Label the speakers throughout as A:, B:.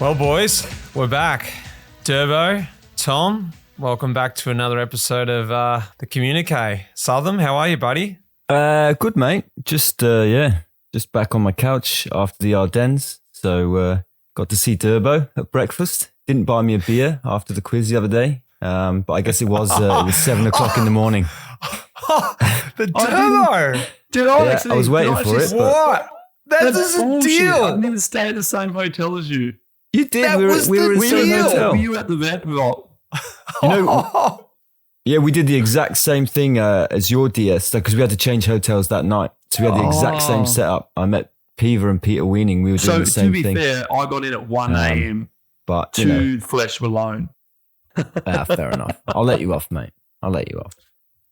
A: Well, boys, we're back. Durbo, Tom, welcome back to another episode of the Communiqué. Southam, how are you, buddy?
B: Good, mate. Just back on my couch after the Ardennes. So got to see Durbo at breakfast. Didn't buy me a beer after the quiz the other day, but I guess it was 7 o'clock in the morning.
A: The Durbo!
B: I was waiting for it.
A: What? That's a deal.
C: I didn't even stay at the same hotel as you.
B: You did.
A: That
B: we
A: was
B: were in
A: the
B: the same
A: deal.
B: hotel.
C: Were you at the Vanderbilt?
B: You know, yeah, we did the exact same thing as your DS because we had to change hotels that night. So we had the exact same setup. I met Pever and Peter Weening. We were doing the same thing.
C: So to be fair, I got in at 1 a.m.
B: But
C: to Flèche Walloons.
B: Fair enough. I'll let you off, mate. I'll let you off.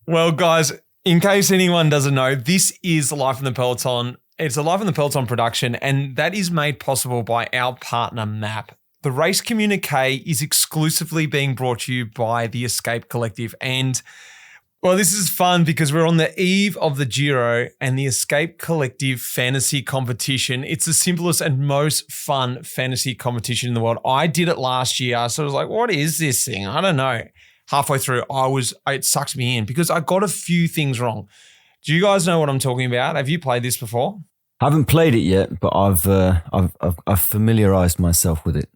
A: Well, guys, in case anyone doesn't know, this is Life in the Peloton. It's a Life in the Peloton production, and that is made possible by our partner, MAP. The Race Communiqué is exclusively being brought to you by the Escape Collective. And, well, this is fun because we're on the eve of the Giro and the Escape Collective fantasy competition. It's the simplest and most fun fantasy competition in the world. I did it last year, so I was like, what is this thing? I don't know. Halfway through, it sucks me in because I got a few things wrong. Do you guys know what I'm talking about? Have you played this before?
B: Haven't played it yet, but I've familiarized myself with it.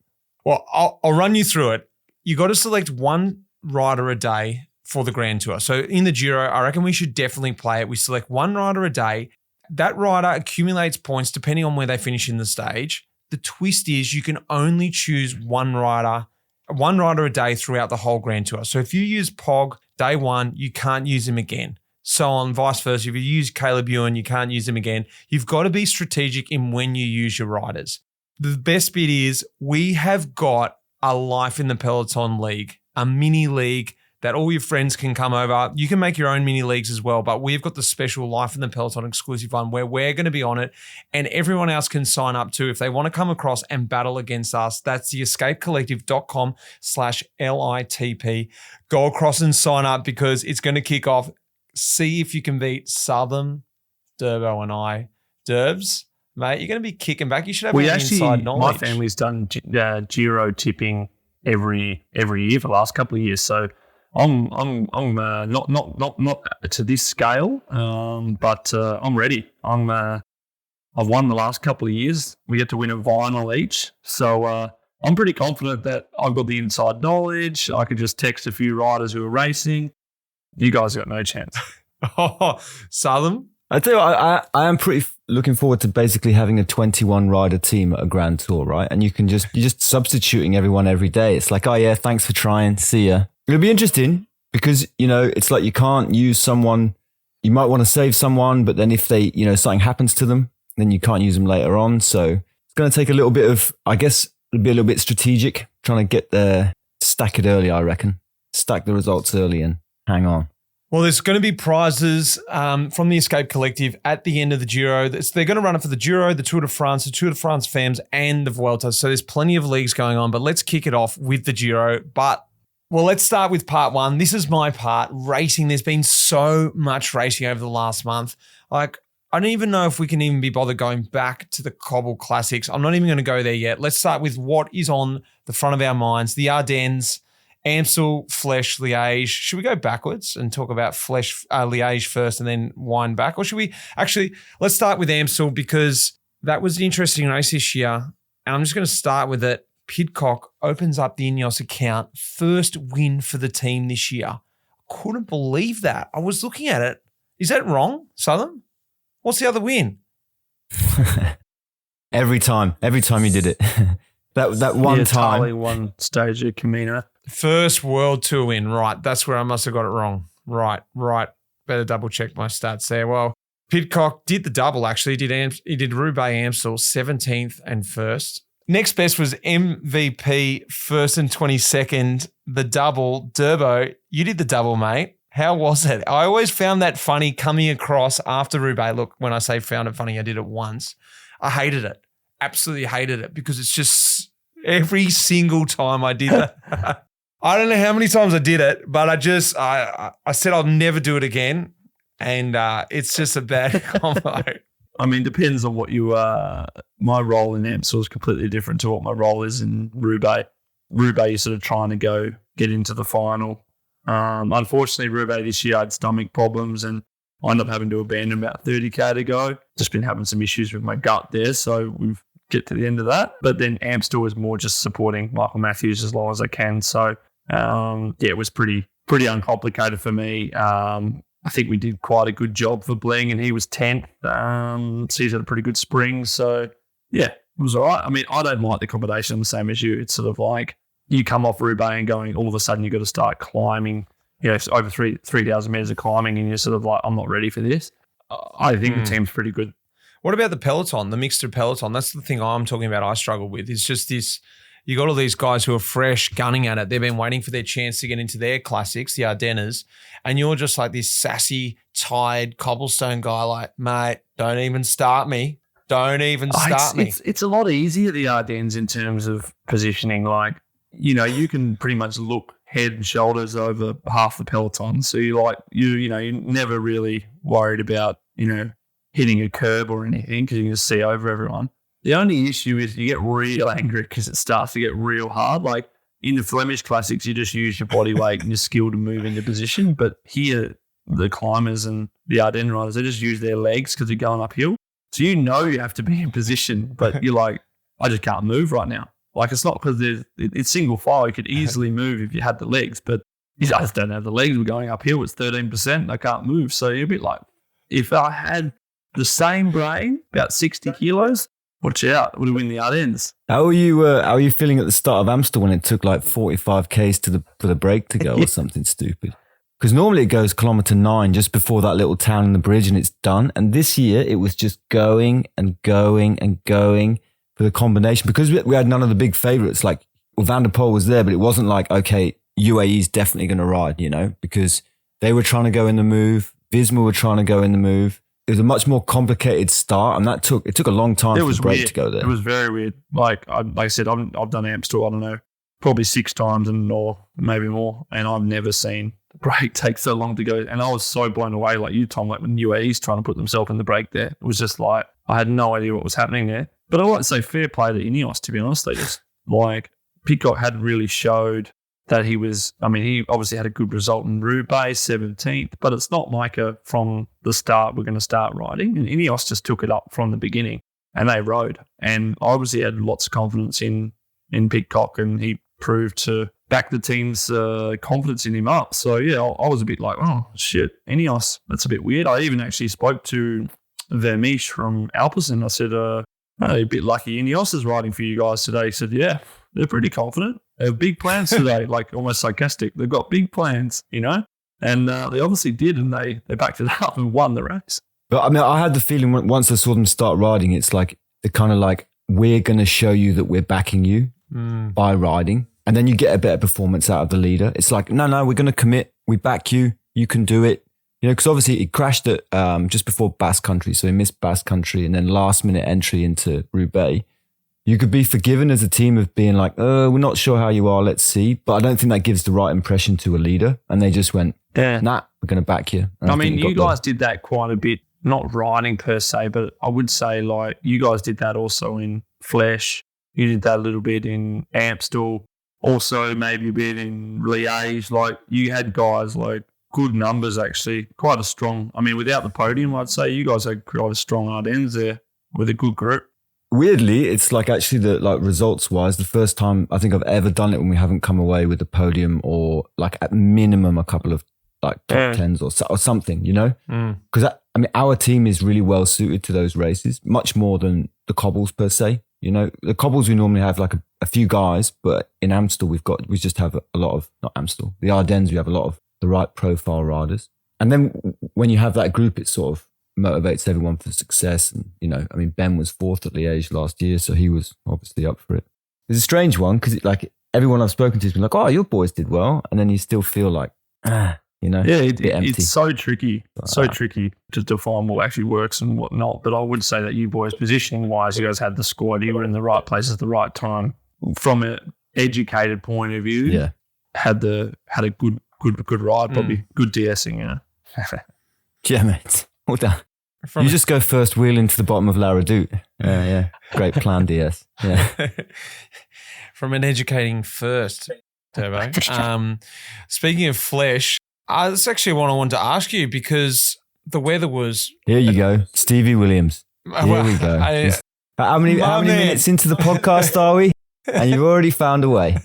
A: Well, I'll run you through it. You got to select one rider a day for the Grand Tour. So in the Giro, I reckon we should definitely play it. We select one rider a day. That rider accumulates points depending on where they finish in the stage. The twist is you can only choose one rider a day throughout the whole Grand Tour. So if you use Pog day one, you can't use him again. So on, vice versa. If you use Caleb Ewan, you can't use him again. You've got to be strategic in when you use your riders. The best bit is we have got a Life in the Peloton league, a mini league that all your friends can come over. You can make your own mini leagues as well, but we've got the special Life in the Peloton exclusive one where we're going to be on it and everyone else can sign up too if they want to come across and battle against us. That's the escapecollective.com/LITP. Go across and sign up because it's going to kick off. See if you can beat Southam, Durbo and I. Durbs, mate, you're going to be kicking back. You should have inside knowledge.
C: My family's done Giro tipping every year for the last couple of years, so I'm not to this scale, but I'm ready. I've won the last couple of years. We get to win a vinyl each, so I'm pretty confident that I've got the inside knowledge. I could just text a few riders who are racing. You guys got no chance.
A: Southam?
B: I tell you what, I am pretty looking forward to basically having a 21 rider team at a Grand Tour, right? And you're just substituting everyone every day. It's like, oh yeah, thanks for trying. See ya. It'll be interesting because, it's like you can't use someone. You might want to save someone, but then if they, something happens to them, then you can't use them later on. So it's going to take a little bit of, I guess, it'll be a little bit strategic, trying to get there, stack it early, I reckon. Stack the results early and hang on.
A: Well, there's going to be prizes from the Escape Collective at the end of the Giro. They're going to run it for the Giro, the Tour de France, Femmes, and the Vuelta. So there's plenty of leagues going on, but let's kick it off with the Giro. Well, let's start with part one. This is my part, racing. There's been so much racing over the last month. Like, I don't even know if we can even be bothered going back to the Cobbled Classics. I'm not even going to go there yet. Let's start with what is on the front of our minds, the Ardennes, Amstel, Flèche, Liège. Should we go backwards and talk about Liège first and then wind back? Or should we let's start with Amstel because that was an interesting race this year. And I'm just going to start with it. Pidcock opens up the Ineos account. First win for the team this year. I couldn't believe that. I was looking at it. Is that wrong, Southam? What's the other win?
B: Every time you did it. that one time.
C: Totally one stage at Camino.
A: First World Tour win. Right. That's where I must have got it wrong. Right. Better double check my stats there. Well, Pidcock did the double actually. He did Roubaix Amstel 17th and 1st. Next best was MVP 1st and 22nd. The double. Durbo, you did the double, mate. How was it? I always found that funny coming across after Roubaix. Look, when I say found it funny, I did it once. I hated it. Absolutely hated it because it's just every single time I did that. I don't know how many times I did it, but I said I'll never do it again. And it's just a bad combo.
C: I mean, depends on what you my role in Amstel is completely different to what my role is in Roubaix. Roubaix, you're sort of trying to get into the final. Unfortunately, Roubaix this year had stomach problems and I ended up having to abandon about 30K to go. Just been having some issues with my gut there, so we've get to the end of that. But then Amstel was more just supporting Michael Matthews as long as I can. So, it was pretty uncomplicated for me. I think we did quite a good job for Bling, and he was 10th. So he's had a pretty good spring. So, yeah, it was all right. I mean, I don't like the combination the same as you. It's sort of like you come off Roubaix and going, all of a sudden you've got to start climbing, over 3,000 metres of climbing, and you're sort of like, I'm not ready for this. I think the team's pretty good.
A: What about the Peloton, the mixed Peloton? That's the thing I'm talking about I struggle with. It's just this, you got all these guys who are fresh, gunning at it. They've been waiting for their chance to get into their classics, the Ardennes, and you're just like this sassy, tired cobblestone guy like, mate, don't even start me. Don't even start me.
C: It's a lot easier, the Ardennes, in terms of positioning. Like, you can pretty much look head and shoulders over half the Peloton. So you're never really worried about, hitting a curb or anything because you can just see over everyone. The only issue is you get real angry because it starts to get real hard. Like in the Flemish Classics, you just use your body weight and your skill to move into position. But here, the climbers and the Ardennes riders, they just use their legs because they're going uphill. So you have to be in position, but you're like, I just can't move right now. Like it's not because it's single file. You could easily move if you had the legs, but you just don't have the legs. We're going uphill. It's 13%. I can't move. So you're a bit like, if I had the same brain, about 60 kilos, watch out, would have win the Ardennes.
B: How are you feeling at the start of Amstel when it took like 45 Ks for the break to go or something stupid? Because normally it goes kilometre 9 just before that little town and the bridge and it's done. And this year it was just going and going and going for the combination because we had none of the big favourites. Like, Van der Poel was there, but it wasn't like, okay, UAE's definitely going to ride, because they were trying to go in the move. Visma were trying to go in the move. It was a much more complicated start, and it took a long time for the break to go there.
C: It was very weird. Like I said, I've done Amstel, I don't know, probably 6 times or maybe more, and I've never seen the break take so long to go. And I was so blown away, like you, Tom, like when UAE's trying to put themselves in the break there. It was just like, I had no idea what was happening there. But I like to say fair play to Ineos, to be honest. They just, Pidcock hadn't really showed that he obviously had a good result in Roubaix, 17th, but it's not like from the start we're going to start riding. And Ineos just took it up from the beginning and they rode. And I obviously had lots of confidence in Pidcock, and he proved to back the team's confidence in him up. So, yeah, I was a bit like, oh, shit, Ineos, that's a bit weird. I even actually spoke to Vermeesh from Alpecin. I said, a bit lucky Ineos is riding for you guys today. He said, yeah, they're pretty confident. They have big plans today, like almost sarcastic. They've got big plans, and they obviously did, and they backed it up and won the race.
B: But I mean, I had the feeling once I saw them start riding, it's like they're kind of like, we're going to show you that we're backing you by riding. And then you get a better performance out of the leader. It's like, no, we're going to commit. We back you. You can do it. Because obviously he crashed at just before Basque Country. So he missed Basque Country and then last minute entry into Roubaix. You could be forgiven as a team of being like, we're not sure how you are. Let's see. But I don't think that gives the right impression to a leader. And they just went, nah, we're going to back you.
C: I mean, you guys did that quite a bit, not riding per se, but I would say like you guys did that also in Flèche. You did that a little bit in Amstel. Also maybe a bit in Liège. Like you had guys like good numbers actually, quite a strong, without the podium, I'd say you guys had quite a strong Ardennes there with a good group.
B: Weirdly, it's like actually results wise, the first time I think I've ever done it when we haven't come away with the podium or like at minimum a couple of like top tens or something, because our team is really well suited to those races, much more than the cobbles per se. The cobbles we normally have like a few guys, but in Amstel we just have a lot of, not Amstel, the Ardennes, we have a lot of the right profile riders. And then when you have that group, it sort of motivates everyone for success. And, Ben was 4th at Liège last year, so he was obviously up for it. It's a strange one because like everyone I've spoken to has been like, oh, your boys did well. And then you still feel like,
C: Yeah, it's so tricky. So tricky to define what actually works and what not. But I would say that you boys, positioning wise, you guys had the squad. You were in the right place at the right time. From an educated point of view, had a good ride, probably good DSing.
B: Yeah, mate. Well done. You just go first wheel into the bottom of La Redoute. Yeah. Great plan, DS. Yeah.
A: From an educating first, Turbo. Speaking of Flèche, that's actually what I wanted to ask you because the weather was...
B: Here you go. Stevie Williams. Here we go. How many minutes into the podcast are we? And you've already found a way.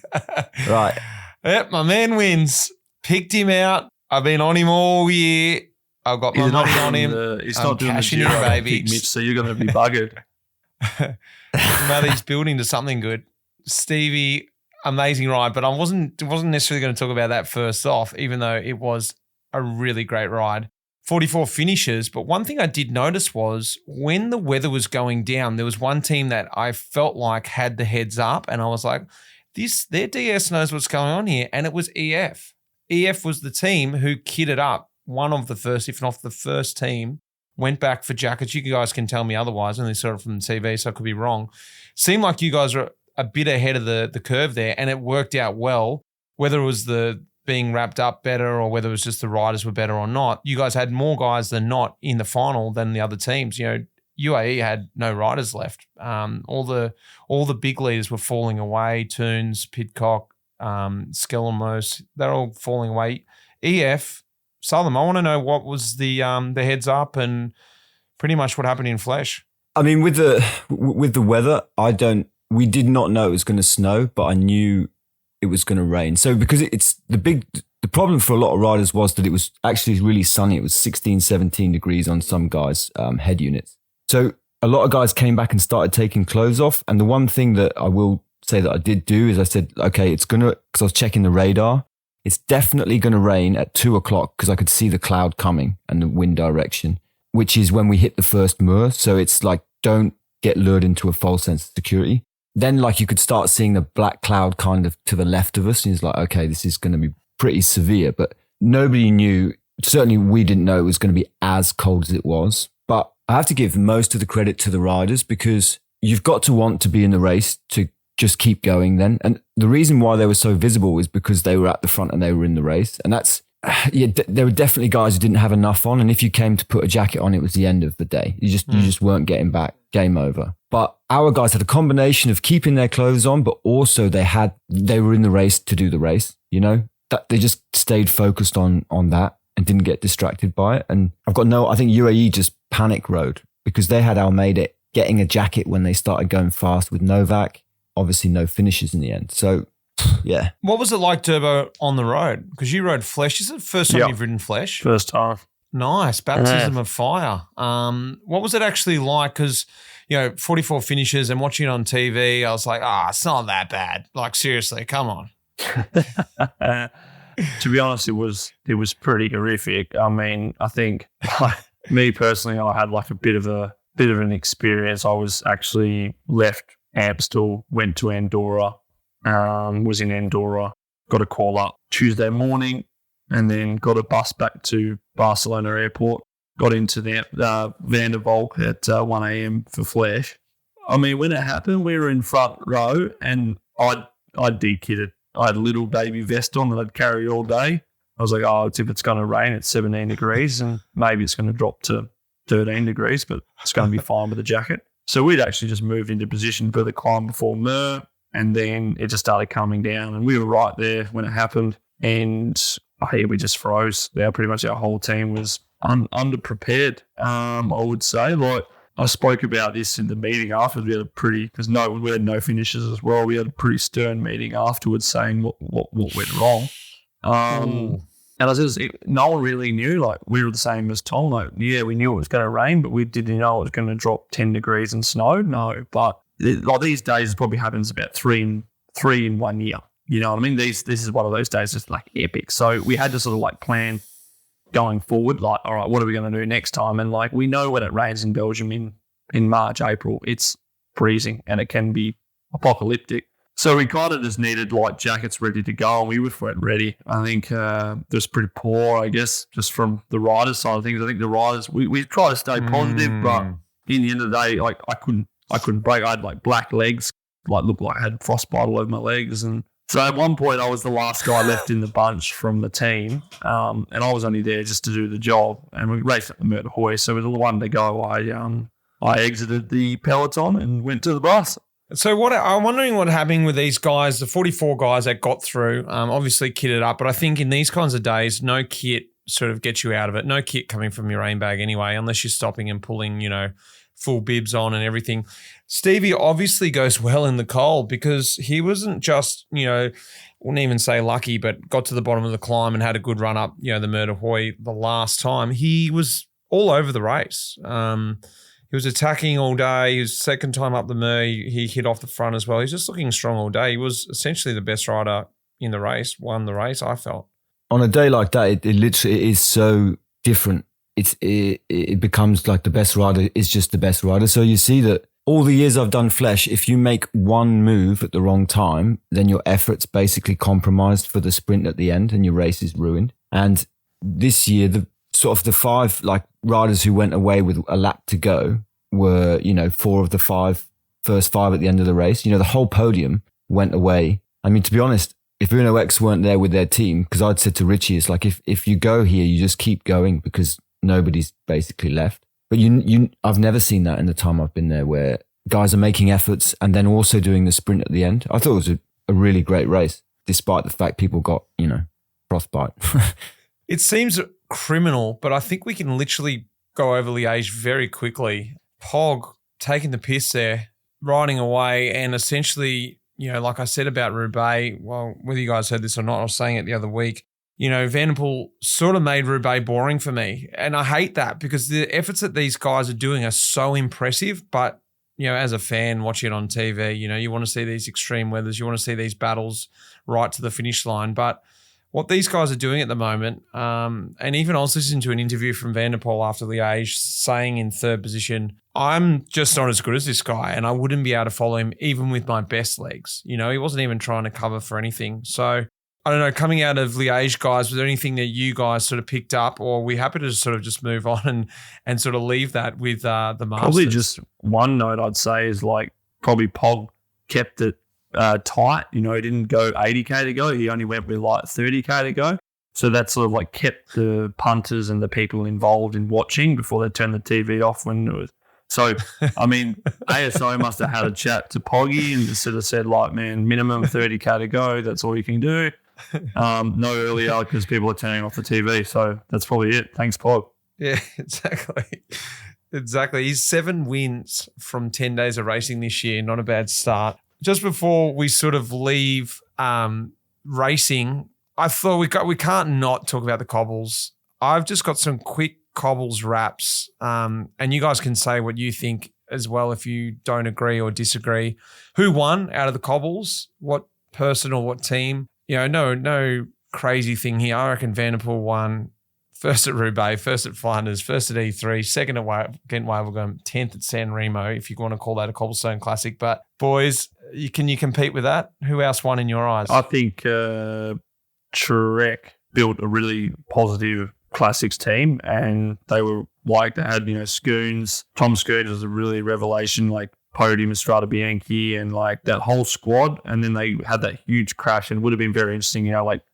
B: Right.
A: Yep, my man wins. Picked him out. I've been on him all year. I've got my money on him.
C: He's not doing the Giro, baby. Mitch, so you're going to be buggered.
A: He's building to something good. Stevie, amazing ride, but I wasn't necessarily going to talk about that first off, even though it was a really great ride. 44 finishes, but one thing I did notice was when the weather was going down, there was one team that I felt like had the heads up, and I was like, their DS knows what's going on here, and it was EF. EF was the team who kitted up one of the first, if not the first team, went back for jackets. You guys can tell me otherwise, I only saw it from the TV, so I could be wrong. Seemed like you guys were a bit ahead of the curve there, and it worked out well, whether it was the being wrapped up better or whether it was just the riders were better or not. You guys had more guys than not in the final than the other teams. You know, UAE had no riders left. All the big leaders were falling away. Toons, Pidcock, Skellermoos, they're all falling away. EF, Southam, I want to know what was the heads up and pretty much what happened in Flèche.
B: I mean, with the weather, we did not know it was going to snow, but I knew it was going to rain. So because the problem for a lot of riders was that it was actually really sunny. It was 16, 17 degrees on some guys' head units. So a lot of guys came back and started taking clothes off. And the one thing that I will say that I did do is I said, okay, because I was checking the radar, it's definitely going to rain at 2:00 because I could see the cloud coming and the wind direction, which is when we hit the first moor. So it's like, don't get lured into a false sense of security. Then like you could start seeing the black cloud kind of to the left of us. And it's like, okay, this is going to be pretty severe, but nobody knew. Certainly we didn't know it was going to be as cold as it was. But I have to give most of the credit to the riders because you've got to want to be in the race to just keep going then. And the reason why they were so visible is because they were at the front and they were in the race. And that's, there were definitely guys who didn't have enough on. And if you came to put a jacket on, it was the end of the day. You just weren't getting back. Game over. But our guys had a combination of keeping their clothes on, but also they were in the race to do the race, you know, that they just stayed focused on that and didn't get distracted by it. And I think UAE just panic rode because they had Almeida getting a jacket when they started going fast with Novak, obviously no finishes in the end. So yeah.
A: What was it like, Turbo, on the road? Because you rode Flèche. Is it the first time you've ridden Flèche?
C: First time.
A: Nice. Baptism of fire. What was it actually like? Because, 44 finishes and watching it on TV, I was like, it's not that bad. Like, seriously, come on.
C: To be honest, it was pretty horrific. I mean, I think me personally, I had like a bit of an experience. I was actually left Amstel, went to Andorra, was in Andorra, got a call up Tuesday morning, and then got a bus back to Barcelona airport, got into the Van der Valk at 1 a.m. for Flèche. I mean, when it happened, we were in front row and I de-kitted. I had a little baby vest on that I'd carry all day. I was like, if it's going to rain, it's 17 degrees and maybe it's going to drop to 13 degrees, but it's going to be fine with a jacket. So we'd actually just moved into position for the climb before Mur, and then it just started coming down and we were right there when it happened. And we just froze. Pretty much our whole team was underprepared, I would say. Like, I spoke about this in the meeting afterwards. We had no finishes as well. We had a pretty stern meeting afterwards saying what went wrong. And I was no one really knew. Like, we were the same as Tom. Like, yeah, we knew it was going to rain, but we didn't know it was going to drop 10 degrees and snow. No, but like these days, it probably happens about three in 1 year. You know what I mean? This is one of those days that's like epic. So we had to sort of like plan going forward, like, all right, what are we going to do next time? And like, we know when it rains in Belgium in March, April, it's freezing and it can be apocalyptic. So we kind of just needed like jackets ready to go, and we weren't ready. I think it was pretty poor, I guess, just from the riders' side of things. I think the riders, we try to stay positive, but in the end of the day, like I couldn't break. I had like black legs, like looked like I had frostbite all over my legs, and So at one point, I was the last guy left in the bunch from the team, and I was only there just to do the job. And we raced at the Murder Hoy, so with the one to go, I exited the Peloton and went to the bus.
A: So I'm wondering what happened with these guys, the 44 guys that got through, obviously kitted up, but I think in these kinds of days, no kit sort of gets you out of it. No kit coming from your aim bag anyway, unless you're stopping and pulling, full bibs on and everything. Stevie obviously goes well in the cold because he wasn't just, wouldn't even say lucky, but got to the bottom of the climb and had a good run up, the Murder Hoy the last time. He was all over the race. He was attacking all day. He was second time up the Mur. He hit off the front as well. He's just looking strong all day. He was essentially the best rider in the race, won the race, I felt.
B: On a day like that, it literally is so different. It becomes like the best rider is just the best rider. So you see that all the years I've done Flèche, if you make one move at the wrong time, then your effort's basically compromised for the sprint at the end and your race is ruined. And this year, the 5 riders who went away with a lap to go were, 4 of the first 5 at the end of the race. The whole podium went away. I mean, to be honest, if Uno X weren't there with their team, because I'd said to Richie, it's like, if you go here, you just keep going because nobody's basically left. But I've never seen that in the time I've been there where guys are making efforts and then also doing the sprint at the end. I thought it was a really great race, despite the fact people got, frostbite.
A: It seems criminal, but I think we can literally go over Liège very quickly. Pog taking the piss there, riding away, and essentially, like I said about Roubaix, well, whether you guys heard this or not, I was saying it the other week, Van der Poel sort of made Roubaix boring for me. And I hate that because the efforts that these guys are doing are so impressive. But, as a fan watching it on TV, you want to see these extreme weathers. You want to see these battles right to the finish line. But what these guys are doing at the moment, and even I was listening to an interview from Van der Poel after Liège saying in third position, I'm just not as good as this guy and I wouldn't be able to follow him even with my best legs. He wasn't even trying to cover for anything. So I don't know, coming out of Liège, guys, was there anything that you guys sort of picked up, or are we happy to sort of just move on and sort of leave that with the Masters?
C: Probably just one note I'd say is probably Pog kept it tight. He didn't go 80K to go. He only went with 30K to go. So that sort of kept the punters and the people involved in watching before they turned the TV off when it was. So, I mean, ASO must have had a chat to Poggy and just sort of said, man, minimum 30K to go. That's all you can do. No earlier because people are turning off the TV. So that's probably it. Thanks, Pog.
A: Yeah, exactly. Exactly. He's 7 wins from 10 days of racing this year. Not a bad start. Just before we sort of leave racing, I thought we can't not talk about the cobbles. I've just got some quick cobbles wraps, and you guys can say what you think as well if you don't agree or disagree. Who won out of the cobbles? What person or what team? No crazy thing here. I reckon Van der Poel won first at Roubaix, first at Flanders, first at E3, second at Gent-Wevelgem, 10th at San Remo, if you want to call that a cobblestone classic. But boys, can you compete with that? Who else won in your eyes?
C: I think Trek built a really positive classics team, and they were they had Schoons. Tom Schoons was a really revelation, podium of Strade Bianchi and that whole squad. And then they had that huge crash, and it would have been very interesting.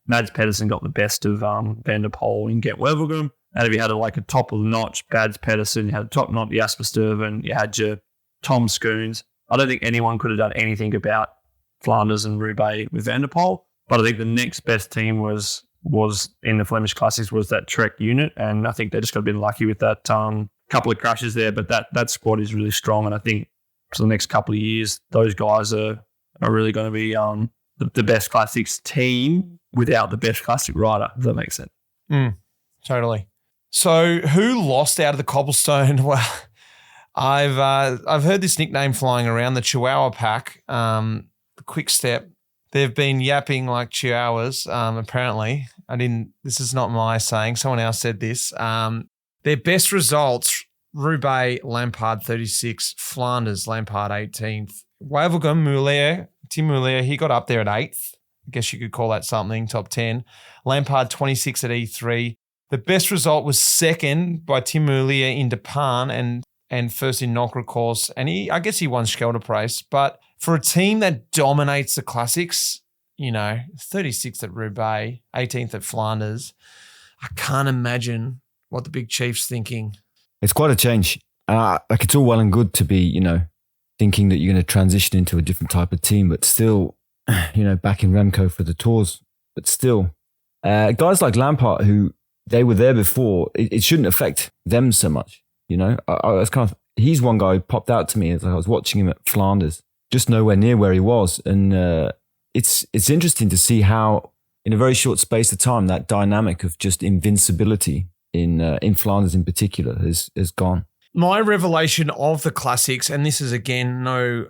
C: Mads Pedersen got the best of Van der Poel in Gent-Wevelgem. And if you had a top of the notch Mads Pedersen, you had a top notch Jasper Stuyven, you had your Tom Schoons. I don't think anyone could have done anything about Flanders and Roubaix with Van der Poel. But I think the next best team was in the Flemish Classics was that Trek unit, and I think they just got a bit lucky with that couple of crashes there. But that squad is really strong, and I think for the next couple of years, those guys are really going to be the best classics team without the best classic rider, if that makes sense.
A: Totally. So who lost out of the cobblestone? Well, I've heard this nickname flying around, the Chihuahua Pack, the Quick Step. They've been yapping like chihuahuas, apparently. This is not my saying. Someone else said this. Their best results, Roubaix, Lampard 36, Flanders, Lampard 18th. Wevelgem, Tim Mulier, he got up there at 8th. I guess you could call that something, top 10. Lampard 26 at E3. The best result was second by Tim Mulier in Depan and first in Nocra course. And I guess he won Scheldeprijs. But for a team that dominates the classics, 36th at Roubaix, 18th at Flanders. I can't imagine what the big chief's thinking.
B: It's quite a change. It's all well and good to be, thinking that you're going to transition into a different type of team, but still, back in Remco for the Tours. But still, guys like Lampard, who they were there before, it shouldn't affect them so much. I was he's one guy who popped out to me as I was watching him at Flanders, just nowhere near where he was. And it's interesting to see how, in a very short space of time, that dynamic of just invincibility in Flanders in particular has gone.
A: My revelation of the classics, and this is again no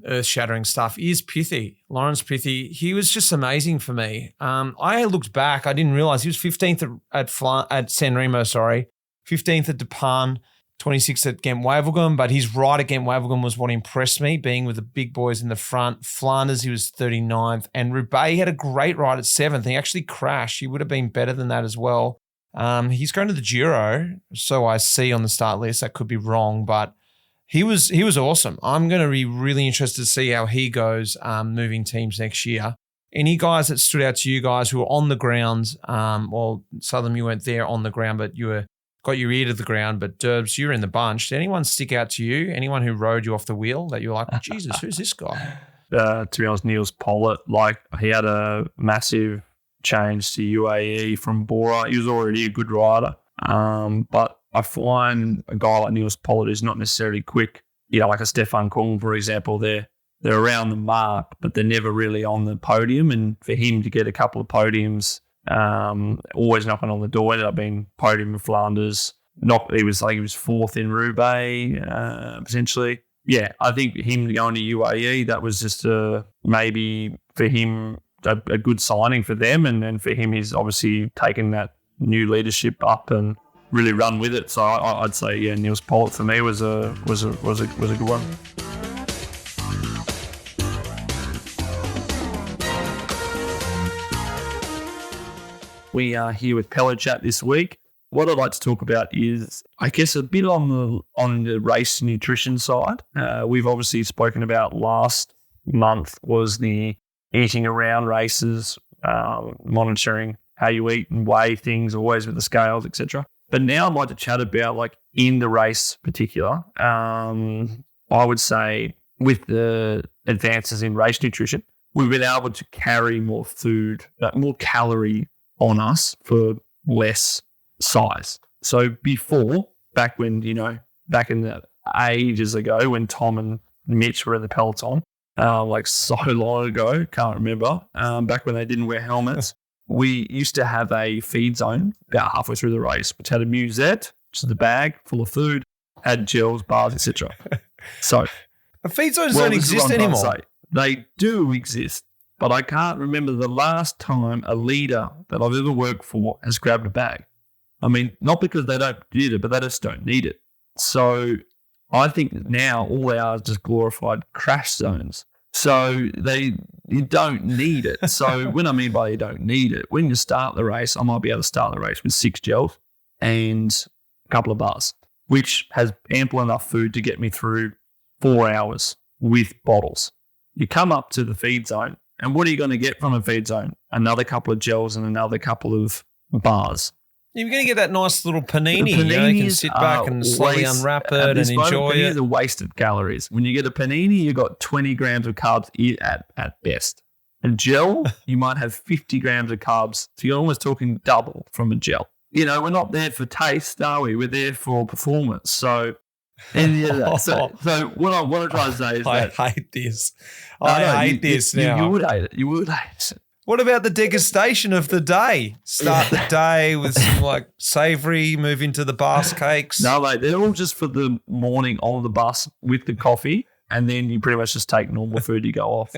A: earth-shattering stuff, is Pithy, Lawrence Pithy. He was just amazing for me. I looked back, I didn't realize he was 15th at San Remo, 15th at Depan, 26th at Gent-Wevelgem, but his ride at Gent-Wevelgem was what impressed me, being with the big boys in the front. Flanders, he was 39th, and Roubaix, he had a great ride at 7th. He actually crashed. He would have been better than that as well. He's going to the Giro, so I see on the start list. That could be wrong, but he was awesome. I'm going to be really interested to see how he goes moving teams next year. Any guys that stood out to you guys who were on the ground? Well, Southam, you weren't there on the ground, but you got your ear to the ground. But Durbs, you were in the bunch. Did anyone stick out to you? Anyone who rode you off the wheel that you were like, Jesus, who's this guy?
C: To be honest, Niels Pollitt, he had a massive change to UAE from Bora. He was already a good rider. But I find a guy like Niels Pollitt is not necessarily quick. Like a Stefan Kung, for example, they're around the mark, but they're never really on the podium. And for him to get a couple of podiums, always knocking on the door, ended up being podium in Flanders. He was fourth in Roubaix, potentially. Yeah, I think him going to UAE, that was just maybe for him a good signing for them, and then for him, he's obviously taken that new leadership up and really run with it. So I'd say, yeah, Niels Pollitt for me was a good one. We are here with Pello Chat this week. What I'd like to talk about is, I guess, a bit on the race nutrition side. We've obviously spoken about last month was the eating around races, monitoring how you eat and weigh things, always with the scales, etc. But now I'd like to chat about in the race particular. I would say with the advances in race nutrition, we've been able to carry more food, more calorie on us for less size. So before, back in the ages ago when Tom and Mitch were in the Peloton, so long ago, can't remember, back when they didn't wear helmets, we used to have a feed zone about halfway through the race, which had a musette, which is a bag full of food, had gels, bars, etc. So,
A: feed zones don't exist anymore.
C: They do exist, but I can't remember the last time a leader that I've ever worked for has grabbed a bag. I mean, not because they don't need it, but they just don't need it. So I think now all they are is just glorified crash zones. So you don't need it. So when I mean by you don't need it, when you start the race, I might be able to start the race with 6 gels and a couple of bars, which has ample enough food to get me through 4 hours with bottles. You come up to the feed zone, and what are you going to get from a feed zone? Another couple of gels and another couple of bars.
A: You're going to get that nice little panini. You can sit back and slowly unwrap it and enjoy it.
C: Paninis are wasted calories. When you get a panini, you got 20 grams of carbs at best. A gel, you might have 50 grams of carbs. So you're almost talking double from a gel. We're not there for taste, are we? We're there for performance. So what I want to try to say is
A: I hate this. I hate this now.
C: You would hate it. You would hate it.
A: What about the degustation of the day? Start the day with some savoury, move into the bars cakes.
C: No, mate, they're all just for the morning on the bus with the coffee, and then you pretty much just take normal food, you go off.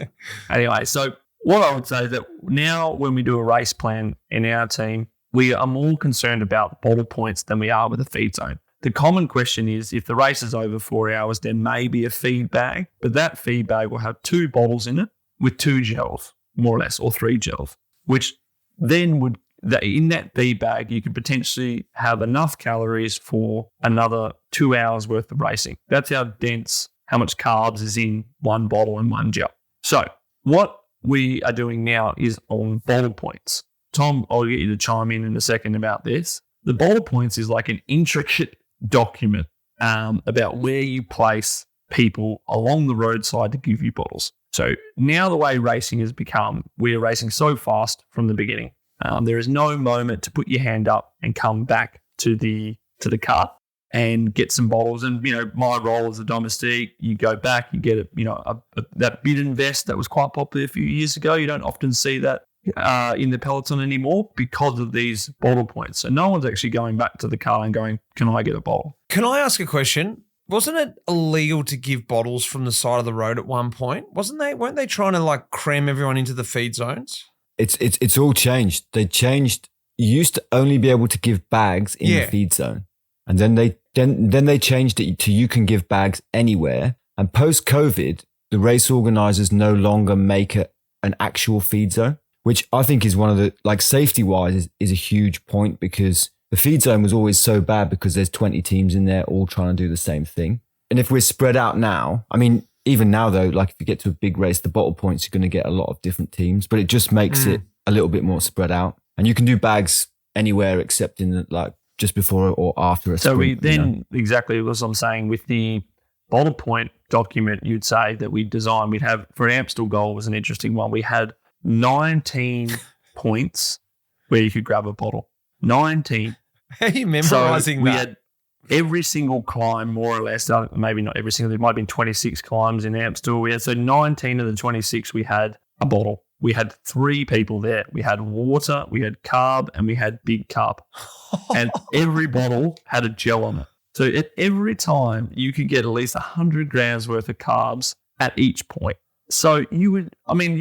C: Anyway, so what I would say is that now when we do a race plan in our team, we are more concerned about bottle points than we are with a feed zone. The common question is, if the race is over 4 hours, there may be a feed bag, but that feed bag will have 2 bottles in it with 2 gels. More or less, or 3 gels, which then would, in that feed bag, you could potentially have enough calories for another 2 hours worth of racing. That's how much carbs is in one bottle and one gel. So what we are doing now is on bottle points. Tom, I'll get you to chime in a second about this. The bottle points is like an intricate document about where you place people along the roadside to give you bottles. So now the way racing has become, we are racing so fast from the beginning. There is no moment to put your hand up and come back to the cart and get some bottles. And, my role as a domestique, you go back, you get that bidden vest that was quite popular a few years ago. You don't often see that in the Peloton anymore because of these bottle points. So no one's actually going back to the car and going, can I get a bottle?
A: Can I ask a question? Wasn't it illegal to give bottles from the side of the road at one point? Weren't they trying to cram everyone into the feed zones?
B: It's all changed. They changed. You used to only be able to give bags in the feed zone. And then they changed it to you can give bags anywhere. And post-COVID, the race organizers no longer make it an actual feed zone, which I think is one of the, safety-wise is a huge point, because the feed zone was always so bad because there's 20 teams in there all trying to do the same thing. And if we're spread out now, even now though, if you get to a big race, the bottle points, you're going to get a lot of different teams, but it just makes it a little bit more spread out. And you can do bags anywhere except in just before or after a sprint.
C: So we then, exactly as I'm saying, with the bottle point document, you'd say that we designed, we'd have, for an Amstel goal was an interesting one. We had 19 points where you could grab a bottle. 19.
A: How are you memorising that?
C: We had every single climb, more or less, maybe not every single, there might have been 26 climbs in Amstel. So 19 of the 26, we had a bottle. We had 3 people there. We had water, we had carb, and we had big carb. And every bottle had a gel on it. So at every time, you could get at least 100 grams worth of carbs at each point. So you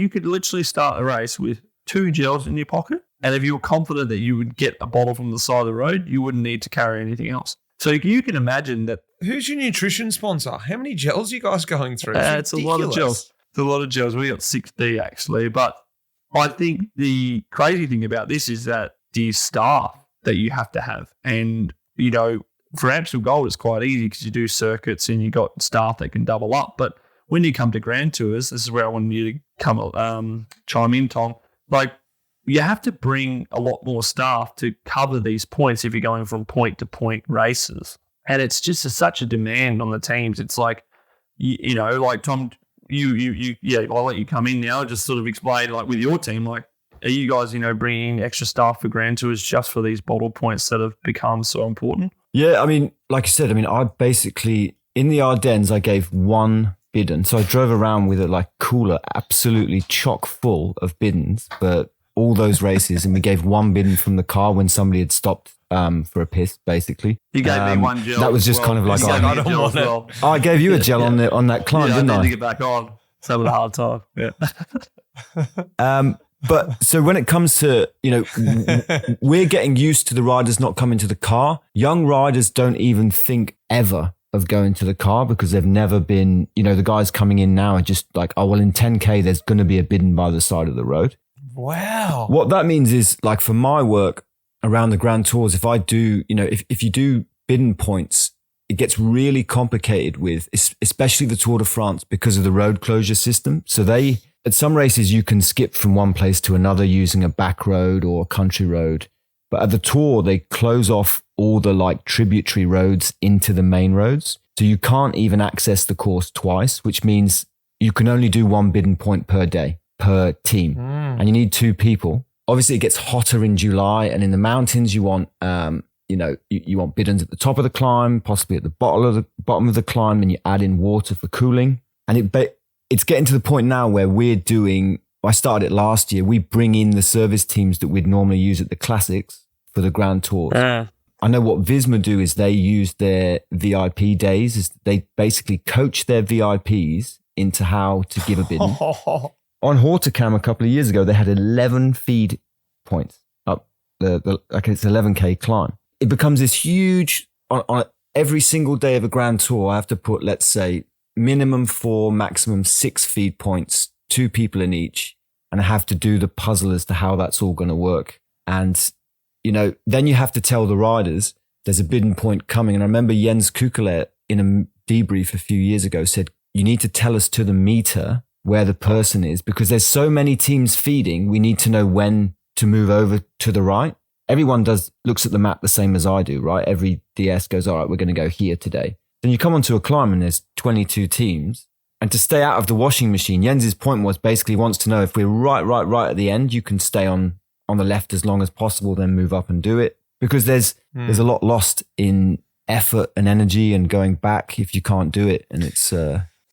C: could literally start a race with 2 gels in your pocket. And if you were confident that you would get a bottle from the side of the road, you wouldn't need to carry anything else. So you can imagine that.
A: Who's your nutrition sponsor? How many gels are you guys going through?
C: It's a lot of gels. It's a lot of gels. We got 6D actually. But I think the crazy thing about this is that the staff that you have to have. And, for Amstel Gold, it's quite easy because you do circuits and you got staff that can double up. But when you come to Grand Tours, this is where I wanted you to come chime in, Tom. You have to bring a lot more staff to cover these points if you're going from point to point races. And it's just such a demand on the teams. It's Tom, I'll let you come in now, just sort of explain, with your team, are you guys, bringing extra staff for Grand Tours just for these bottle points that have become so important?
B: Yeah, like I said, I basically, in the Ardennes, I gave 1 bidon. So I drove around with a cooler, absolutely chock full of bidons, but all those races, and we gave 1 bidon from the car when somebody had stopped for a piss, basically.
C: You gave me 1 gel.
B: That was just kind of like,
A: I don't want it.
B: I gave you a gel on that climb, didn't I?
C: I need to get back on. It's having a hard time. Yeah.
B: But so when it comes to, we're getting used to the riders not coming to the car. Young riders don't even think ever of going to the car because they've never been, the guys coming in now are just in 10K, there's going to be a bidon by the side of the road.
A: Wow.
B: What that means is, for my work around the Grand Tours, if I do, if you do bidon points, it gets really complicated with, especially the Tour de France, because of the road closure system. So at some races, you can skip from one place to another using a back road or a country road. But at the Tour, they close off all the tributary roads into the main roads. So you can't even access the course twice, which means you can only do 1 bidon point per day, per team. And you need 2 people. Obviously, it gets hotter in July, and in the mountains, you want, you want bidons at the top of the climb, possibly at the bottom of the climb, and you add in water for cooling. And it's getting to the point now where I started it last year. We bring in the service teams that we'd normally use at the classics for the Grand Tours. I know what Visma do is they use their VIP days. Is they basically coach their VIPs into how to give a bidon. On Hortocam a couple of years ago, they had 11 feed points up it's 11K climb. It becomes this huge, on every single day of a Grand Tour, I have to put, let's say, minimum 4, maximum 6 feed points, 2 people in each, and I have to do the puzzle as to how that's all going to work. And, then you have to tell the riders there's a bidon point coming. And I remember Jens Kukeler in a debrief a few years ago said, you need to tell us to the meter where the person is, because there's so many teams feeding. We need to know when to move over to the right. Everyone looks at the map the same as I do, right? Every DS goes, all right, we're going to go here today. Then you come onto a climb and there's 22 teams. And to stay out of the washing machine, Jens's point was basically wants to know if we're right at the end, you can stay on the left as long as possible, then move up and do it. Because there's a lot lost in effort and energy and going back if you can't do it. And it's...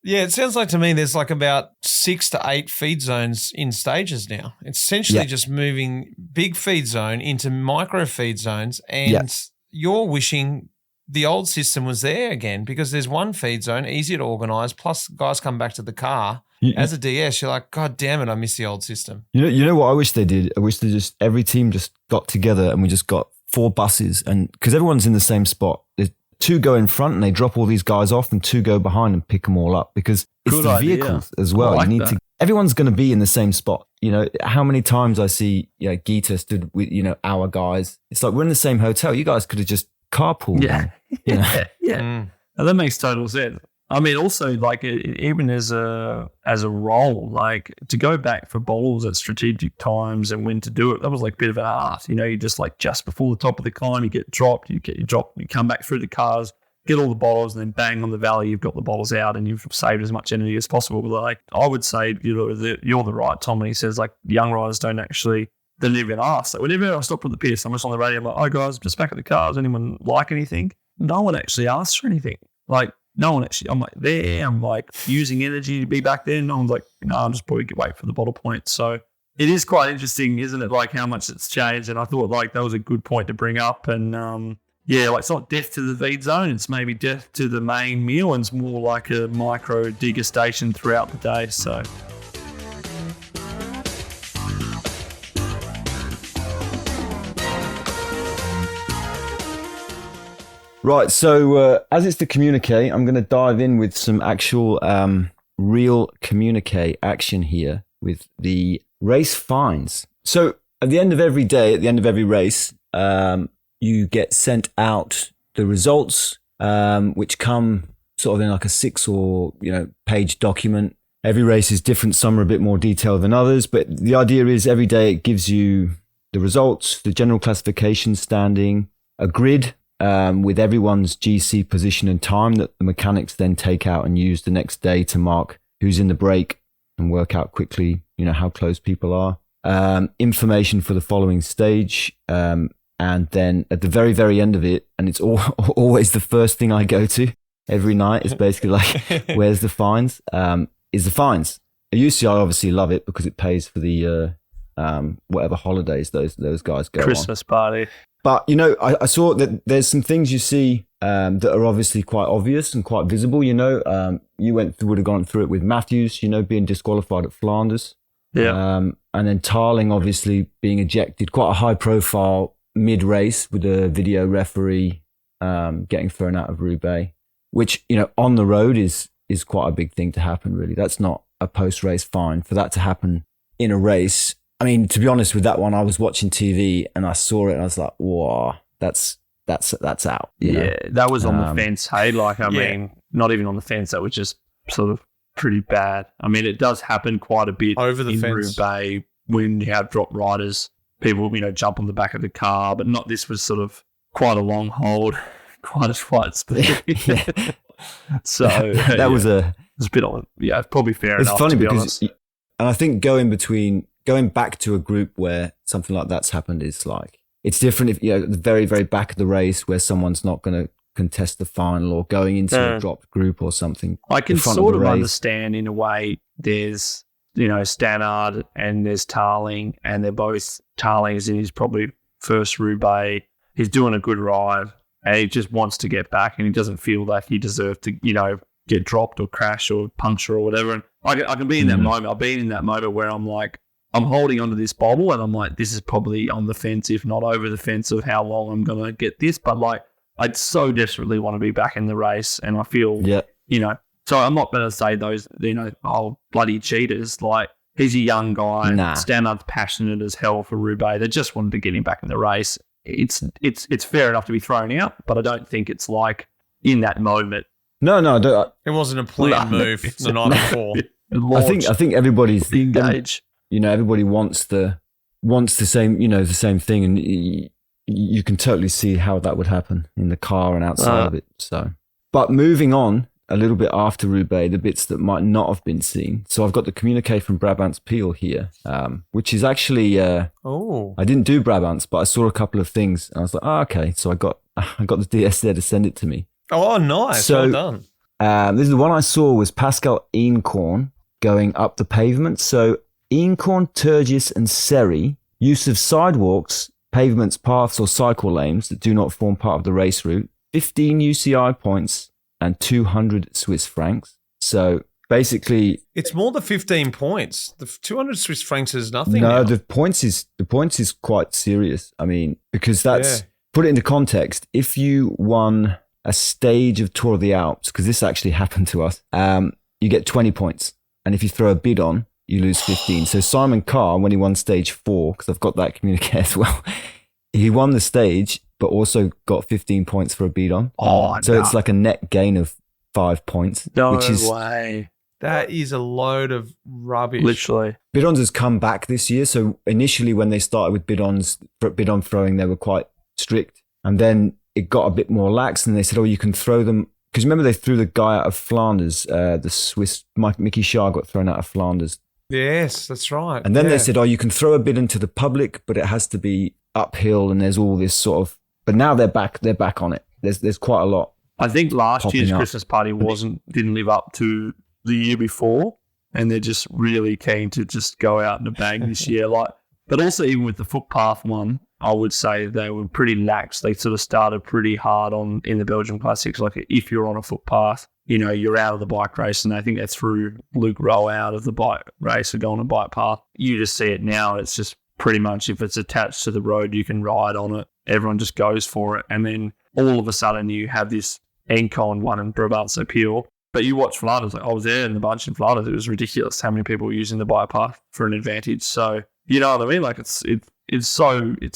A: Yeah, it sounds like to me there's like about 6 to 8 feed zones in stages now. It's essentially just moving big feed zone into micro feed zones, and you're wishing the old system was there again, because there's one feed zone, easier to organise, plus guys come back to the car. As a DS, you're like, God damn it, I miss the old system.
B: You know what I wish they did? I wish every team just got together and we just got 4 buses, and because everyone's in the same spot. There's 2 go in front and they drop all these guys off, and 2 go behind and pick them all up, because it's
C: Good
B: the
C: idea.
B: vehicles as well.
C: I like
B: you need
C: that.
B: everyone's going to be in the same spot. You know, how many times I see, Gita stood with, our guys. It's like, we're in the same hotel. You guys could have just carpooled.
C: Yeah.
A: Mm.
C: Now, that makes total sense. I mean, also, like, even as a role, like, to go back for bowls at strategic times and when to do it, that was like a bit of an art. You just like just before the top of the climb, you get dropped, you come back through the cars, get all the bottles, and then bang on the valley, you've got the bottles out and you've saved as much energy as possible. But like, I would say, you're the right, Tom, when he says like young riders they don't even ask. Like, whenever I stop at the piss, I'm just on the radio, I'm like, oh guys, just back at the cars. Anyone like anything? No one actually asks for anything. Like, no one actually, I'm like there, I'm like using energy to be back there. No one's like, no, I'm just probably wait for the bottle point. So it is quite interesting, isn't it? Like how much it's changed. And I thought like that was a good point to bring up. And like it's not death to the feed zone. It's maybe death to the main meal, and it's more like a micro degustation throughout the day. So.
B: Right, so as it's the communique, I'm going to dive in with some actual real communique action here with the race fines. So at the end of every day, at the end of every race, you get sent out the results, which come sort of in like a 6 or page document. Every race is different. Some are a bit more detailed than others, but the idea is every day it gives you the results, the general classification standing, a grid with everyone's GC position and time that the mechanics then take out and use the next day to mark who's in the break and work out quickly, how close people are. Information for the following stage. And then at the very, very end of it, and it's always the first thing I go to every night, is basically like, where's the fines? Is the fines. At UCI, I obviously love it because it pays for the whatever holidays those guys go
C: Christmas party.
B: But, I saw that there's some things you see that are obviously quite obvious and quite visible. You would have gone through it with Matthews, being disqualified at Flanders.
C: Yeah.
B: And then Tarling obviously being ejected, quite a high profile mid-race with a video referee getting thrown out of Roubaix, which, on the road is quite a big thing to happen, really. That's not a post-race fine. For that to happen in a race, I mean, to be honest with that one, I was watching TV and I saw it and I was like, whoa, that's out.
C: That was on the fence. Hey, I mean, not even on the fence. That was just sort of pretty bad. I mean, it does happen quite a bit
A: over the
C: in
A: fence.
C: Roubaix when you have drop riders. People, jump on the back of the car, but not. This was sort of quite a long hold, quite speed. So
B: that was
C: a bit on. Yeah, probably fair enough.
B: It's funny
C: to be
B: because,
C: honest.
B: and I think going back to a group where something like that's happened is like, it's different if at the very, very back of the race where someone's not going to contest the final, or going into a dropped group or something.
C: I can sort of understand in a way. There's Stannard and there's Tarling, and they're both, Tarling is in his probably first Roubaix. He's doing a good ride and he just wants to get back, and he doesn't feel like he deserved to get dropped or crash or puncture or whatever. And I can be in that moment. I've been in that moment where I'm like, I'm holding onto this bobble and I'm like, this is probably on the fence, if not over the fence, of how long I'm going to get this. But like, I'd so desperately want to be back in the race, and I feel, so I'm not going to say those, bloody cheaters. Like, he's a young guy.
B: Nah.
C: Stannard's passionate as hell for Roubaix. They just wanted to get him back in the race. It's fair enough to be thrown out, but I don't think it's like in that moment.
B: No, I don't.
A: It wasn't a planned move the night before.
B: I think everybody's
C: engage.
B: Everybody wants the same thing, and you can totally see how that would happen in the car and outside of it. So, but moving on a little bit after Roubaix, the bits that might not have been seen. So I've got the Communiqué from Brabant's Peel here, which is actually I didn't do Brabant's, but I saw a couple of things, and I was like, okay. So I got the DS there to send it to me.
A: Oh, nice.
B: So,
A: well done.
B: This is the one I saw was Pascal Eenkorn going up the pavement. So Eenkorn, Turgis and Seri, use of sidewalks, pavements, paths or cycle lanes that do not form part of the race route, 15 UCI points and 200 Swiss francs. So basically...
A: It's more than 15 points. The 200 Swiss francs is nothing
B: No,
A: now.
B: the points is quite serious. I mean, because that's... Put it into context. If you won a stage of Tour of the Alps, because this actually happened to us, you get 20 points. And if you throw a bid on, you lose 15. So Simon Carr, when he won stage 4, because I've got that Communiqué as well, he won the stage, but also got 15 points for a bid on. So it's like a net gain of 5 points.
C: No
B: which is,
C: way.
A: That is a load of rubbish.
C: Literally.
B: Bidons has come back this year. So initially when they started with bidon throwing, they were quite strict. And then it got a bit more lax and they said, you can throw them. Because remember they threw the guy out of Flanders, the Swiss, Mickey Shah got thrown out of Flanders.
A: Yes, that's right.
B: And then they said, you can throw a bid into the public, but it has to be uphill and there's all this sort of, but now they're back on it. There's quite a lot.
C: I think last year's
B: up.
C: Christmas party didn't live up to the year before, and they're just really keen to just go out and bang this year. But also even with the footpath one, I would say they were pretty lax. They sort of started pretty hard in the Belgium Classics. Like if you're on a footpath, you're out of the bike race, and I think they threw Luke Rowe out of the bike race or go on a bike path. You just see it now. It's just pretty much if it's attached to the road, you can ride on it. Everyone just goes for it. And then all of a sudden you have this Encon one in Brabant's Appeal. But you watch Flanders, I was there in the bunch in Flanders. It was ridiculous how many people were using the bike path for an advantage. So, you know what I mean? Like it's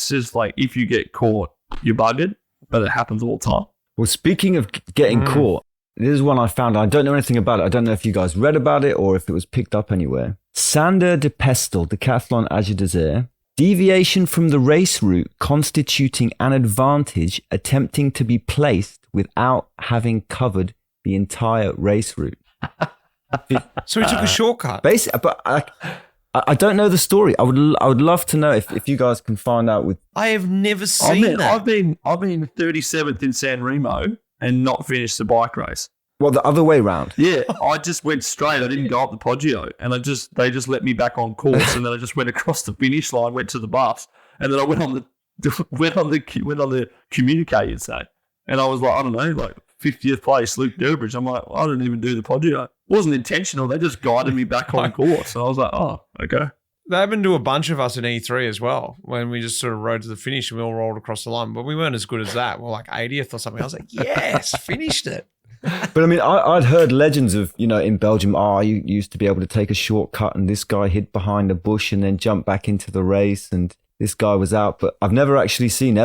C: just like if you get caught, you're buggered, but it happens all the time.
B: Well, speaking of getting caught, this is one I found. I don't know anything about it. I don't know if you guys read about it or if it was picked up anywhere. Sander de Pestel, Decathlon Age d'Isère, deviation from the race route constituting an advantage attempting to be placed without having covered the entire race route.
A: So he took a shortcut.
B: Basically, but I don't know the story. I would love to know if you guys can find out.
A: I have never seen that.
C: I've been 37th in San Remo and not finished the bike race.
B: Well, the other way round.
C: Yeah, I just went straight. I didn't go up the Poggio, and they just let me back on course, and then I just went across the finish line, went to the bus, and then I went on the Communiqué, you'd say, and I was like, I don't know, like 50th place, Luke Durbridge. I'm like, I didn't even do the Poggio. It wasn't intentional. They just guided me back on course, and I was like, oh, okay.
A: That happened to a bunch of us in E3 as well, when we just sort of rode to the finish and we all rolled across the line, but we weren't as good as that. We were like 80th or something. I was like, yes, finished it.
B: But I mean, I'd heard legends of, in Belgium, you used to be able to take a shortcut and this guy hid behind a bush and then jump back into the race and this guy was out. But I've never actually seen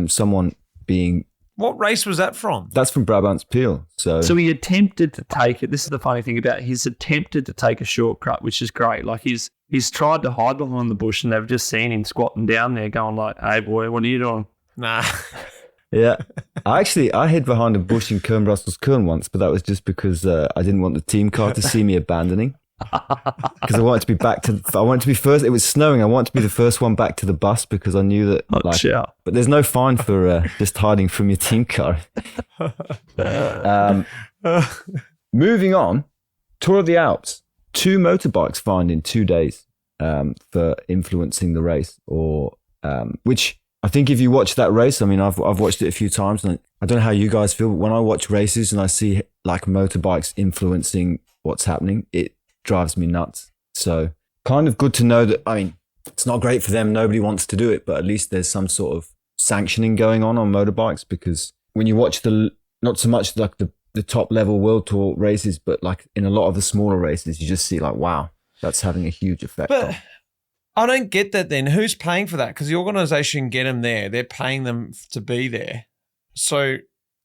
B: someone being...
A: What race was that from?
B: That's from Brabant's Peel. So
C: he attempted to take it. This is the funny thing about it. He's attempted to take a shortcut, which is great. Like he's tried to hide behind the bush and they've just seen him squatting down there going like, hey boy, what are you doing?
A: Nah.
B: Yeah. I hid behind a bush in Kern once, but that was just because I didn't want the team car to see me abandoning. Because I wanted to be first. It was snowing. I wanted to be the first one back to the bus because I knew that. But there's no fine for just hiding from your team car. Moving on, Tour of the Alps. 2 motorbikes fined in 2 days for influencing the race, which I think if you watch that race, I mean, I've watched it a few times, and I don't know how you guys feel, but when I watch races and I see like motorbikes influencing what's happening, it drives me nuts. So kind of good to know that, I mean, it's not great for them. Nobody wants to do it, but at least there's some sort of sanctioning going on motorbikes, because when you watch not so much like the top level World Tour races, but like in a lot of the smaller races, you just see like, wow, that's having a huge effect.
A: But I don't get that then. Who's paying for that? Because the organisation get them there. They're paying them to be there. So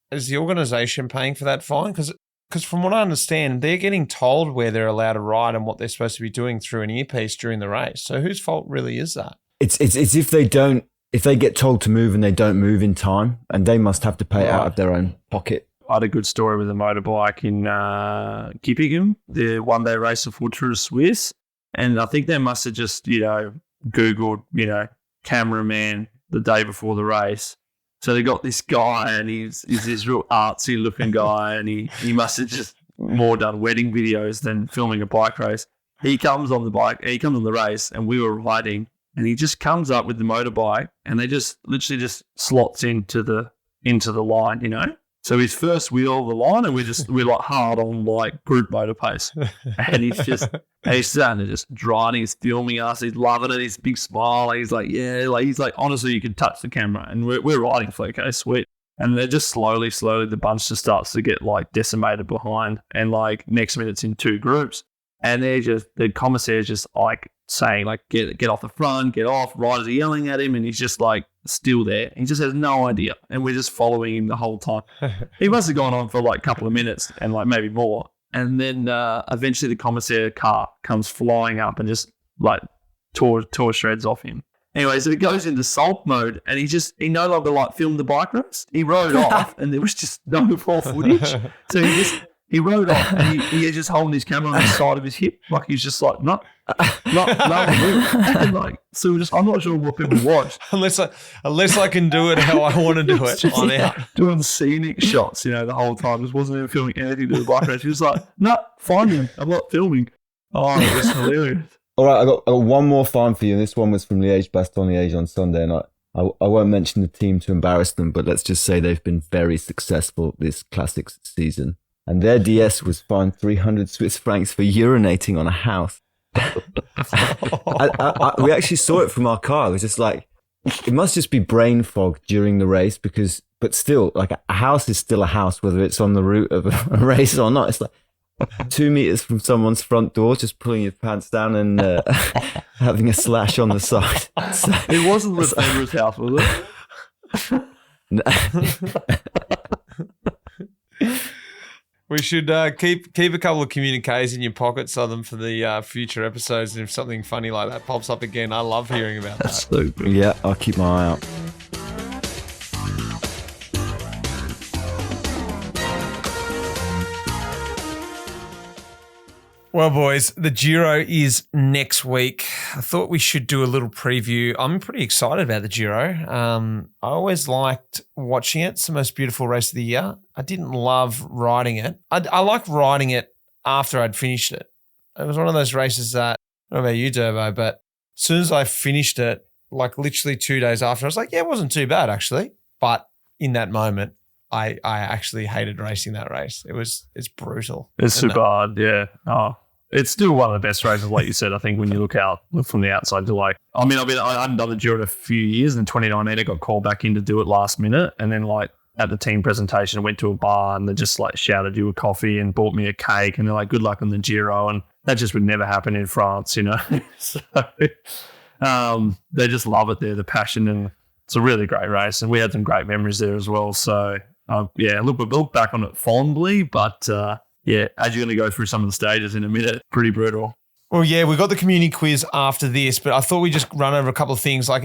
A: is the organisation paying for that fine? Because because from what I understand, they're getting told where they're allowed to ride and what they're supposed to be doing through an earpiece during the race. So whose fault really is that?
B: It's if they get told to move and they don't move in time, and they must have to pay it out of their own pocket.
C: I had a good story with a motorbike in Kippingham, the one-day race of Tour de Suisse, and I think they must have just, Googled, cameraman the day before the race. So they got this guy, and he's this real artsy-looking guy, and he must have just more done wedding videos than filming a bike race. He comes on the race, and we were riding, and he just comes up with the motorbike, and they just literally just slots into the line, So his first wheel the line, and we're like hard on like group motor pace, and he's starting to just drive. He's filming us. He's loving it. He's big smile. He's like, honestly, you can touch the camera, and we're riding for okay, sweet. And they're just slowly, the bunch just starts to get like decimated behind, and like next minute it's in two groups, and the commissaire's just like saying like get off the front, get off. Riders are yelling at him, and he's just like still there. He just has no idea, and we're just following him the whole time. He must have gone on for like a couple of minutes and like maybe more, and then eventually the commissaire car comes flying up and just like tore shreds off him. Anyway, so he goes into sulk mode, and he no longer like filmed the bike race. He rode off, and there was just no raw footage. So he rode off, and he was just holding his camera on the side of his hip, like he's just like no. And like, so I'm not sure what people watch
A: unless I can do it how I want to do it. I'm out.
C: Doing scenic shots, the whole time. Just wasn't even filming anything to the bike race. He was like, no, find him. I'm not filming. Oh, it was hilarious.
B: All right, I got one more find for you. This one was from Liège-Bastogne-Liège on Sunday, and I won't mention the team to embarrass them, but let's just say they've been very successful this Classics season. And their DS was fined 300 Swiss francs for urinating on a house. We actually saw it from our car. It was just like, it must just be brain fog during the race but still, like a house is still a house, whether it's on the route of a race or not. It's like 2 meters from someone's front door, just pulling your pants down and having a slash on the side. So,
C: it wasn't the Federer's house, was it?
A: We should keep a couple of communiques in your pocket, Southam, for the future episodes. And if something funny like that pops up again, I love hearing about that.
C: Absolutely.
B: Yeah, I'll keep my eye out.
A: Well, boys, the Giro is next week. I thought we should do a little preview. I'm pretty excited about the Giro. I always liked watching it. It's the most beautiful race of the year. I didn't love riding it. I liked riding it after I'd finished it. It was one of those races that, I don't know about you, Durbo, but as soon as I finished it, like literally 2 days after, I was like, yeah, it wasn't too bad actually. But in that moment, I actually hated racing that race. It's brutal.
C: It's super hard, yeah. Oh. It's still one of the best races, like you said. I think when you look from the outside to I hadn't done the Giro in a few years. In 2019, I got called back in to do it last minute. And then like at the team presentation, I went to a bar and they just like shouted you a coffee and bought me a cake. And they're like, good luck on the Giro. And that just would never happen in France, So they just love it there, the passion. And it's a really great race. And we had some great memories there as well. So look back on it fondly, but yeah, as you're going to go through some of the stages in a minute, pretty brutal.
A: Well, yeah, we got the community quiz after this, but I thought we'd just run over a couple of things. Like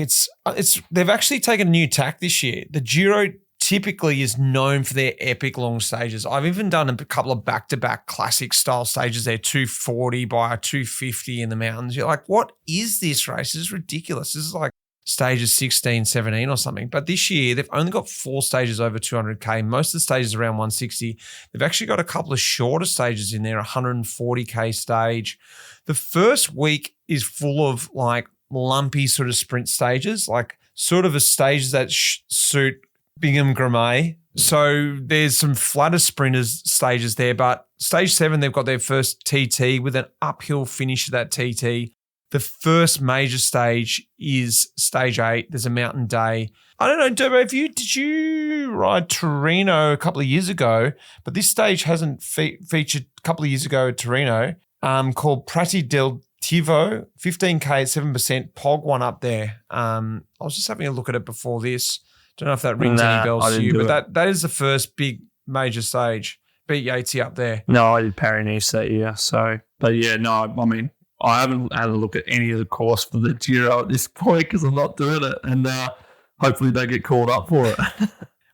A: they've actually taken a new tack this year. The Giro typically is known for their epic long stages. I've even done a couple of back-to-back classic style stages there, 240 by 250 in the mountains. You're like, what is this race? This is ridiculous. This is like stages 16, 17 or something. But this year, they've only got 4 stages over 200K. Most of the stages around 160. They've actually got a couple of shorter stages in there, 140K stage. The first week is full of like lumpy sort of sprint stages, like sort of a stages that suit Bingham Grimet. So there's some flatter sprinters stages there, but stage 7, they've got their first TT with an uphill finish of that TT. The first major stage is stage 8. There's a mountain day. I don't know, Durbo, did you ride Torino a couple of years ago? But this stage hasn't featured a couple of years ago at Torino, called Prati del Tivo, 15K at 7%, POG one up there. I was just having a look at it before this. Don't know if that rings any bells to you, but that is the first big major stage. beat Yatesy up there.
C: No, I did Paris-Nice that year. So, but yeah, no, I mean, I haven't had a look at any of the course for the Giro at this point because I'm not doing it, and hopefully they get called up for it.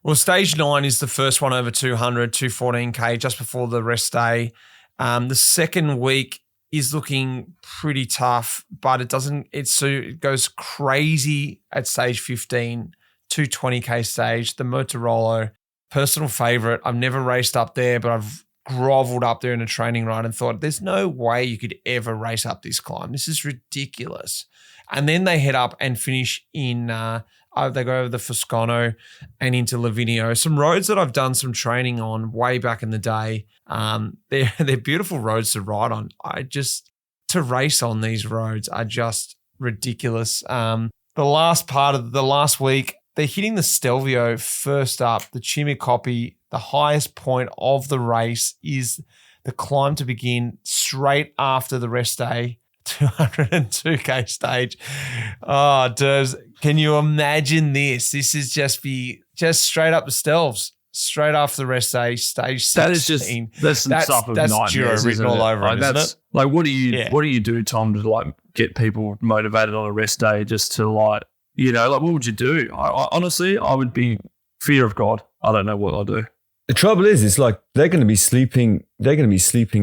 A: Well, stage 9 is the first one over 200, 214K, just before the rest day. The second week is looking pretty tough, but it goes crazy at stage 15, 220K stage, the Motorola, personal favorite. I've never raced up there, but I've groveled up there in a training ride and thought, there's no way you could ever race up this climb. This is ridiculous. And then they head up and finish in, they go over the Foscano and into Lavinio, some roads that I've done some training on way back in the day. They're beautiful roads to ride on. To race on these roads are just ridiculous. The last part of the last week, they're hitting the Stelvio first up, the Chimecopi. The highest point of the race is the climb to begin straight after the rest day, 202K stage. Oh, Durbs, can you imagine this? This is just straight up the Stelvs, straight after the rest day, stage 16.
C: That is that's some stuff of nightmares,
A: Giro written all over it, isn't it?
C: Like, what do you do, Tom, to like get people motivated on a rest day just to like, what would you do? I honestly, I would be fear of God. I don't know what I'll do.
B: The trouble is, it's like they're going to be sleeping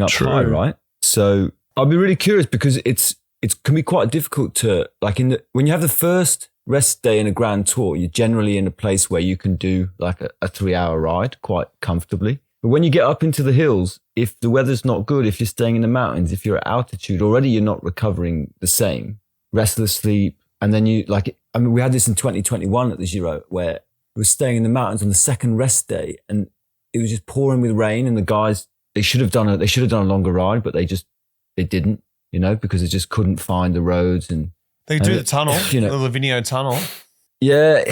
B: up high, right? So I'll be really curious because it can be quite difficult to, like, when you have the first rest day in a Grand Tour, you're generally in a place where you can do like a 3-hour ride quite comfortably. But when you get up into the hills, if the weather's not good, if you're staying in the mountains, if you're at altitude, already you're not recovering the same. Restless sleep. And then we had this in 2021 at the Giro where we were staying in the mountains on the second rest day and it was just pouring with rain, and the guys, they should have done a longer ride, but they didn't, because they just couldn't find the roads. And
A: they do the tunnel, the Lavinio tunnel.
B: Yeah.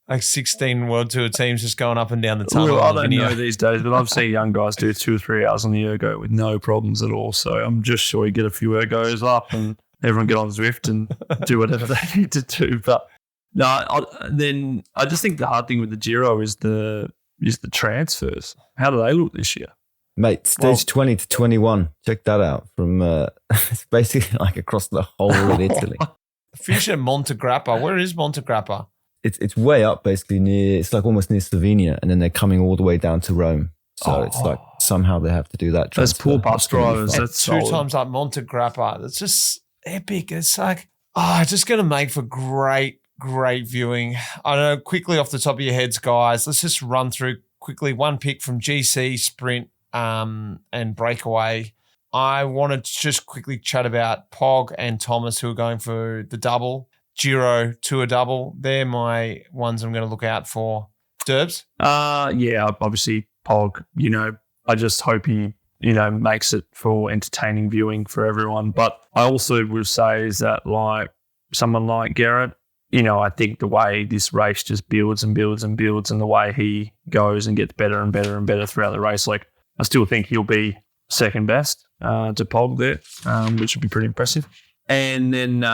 A: Like 16 World Tour teams just going up and down the tunnel.
C: Well, I don't know these days, but I've seen young guys do 2 or 3 hours on the ergo with no problems at all. So I'm just sure you get a few ergos up and everyone get on Zwift and do whatever they need to do. But no, I just think the hard thing with the Giro is the transfers. How do they look this year?
B: Mate, stage 20 to 21. Check that out. From it's basically like across the whole of Italy.
A: Finish at Montegrappa. Where is Montegrappa?
B: It's way up, basically it's like almost near Slovenia, and then they're coming all the way down to Rome. So it's like somehow they have to do that.
C: Those poor bus drivers.
A: That's 2 times up Montegrappa. That's just epic. It's like, it's just going to make for great viewing. I don't know, quickly off the top of your heads, guys, let's just run through quickly one pick from GC, Sprint, and Breakaway. I want to just quickly chat about Pog and Thomas, who are going for the double, Giro Tour double. They're my ones I'm going to look out for. Durbs?
C: Yeah, obviously Pog, I just hope he, makes it for entertaining viewing for everyone. But I also will say is that like someone like Garrett, I think the way this race just builds and builds and builds, and the way he goes and gets better and better and better throughout the race, like I still think he'll be second best to Pog there, which would be pretty impressive. And then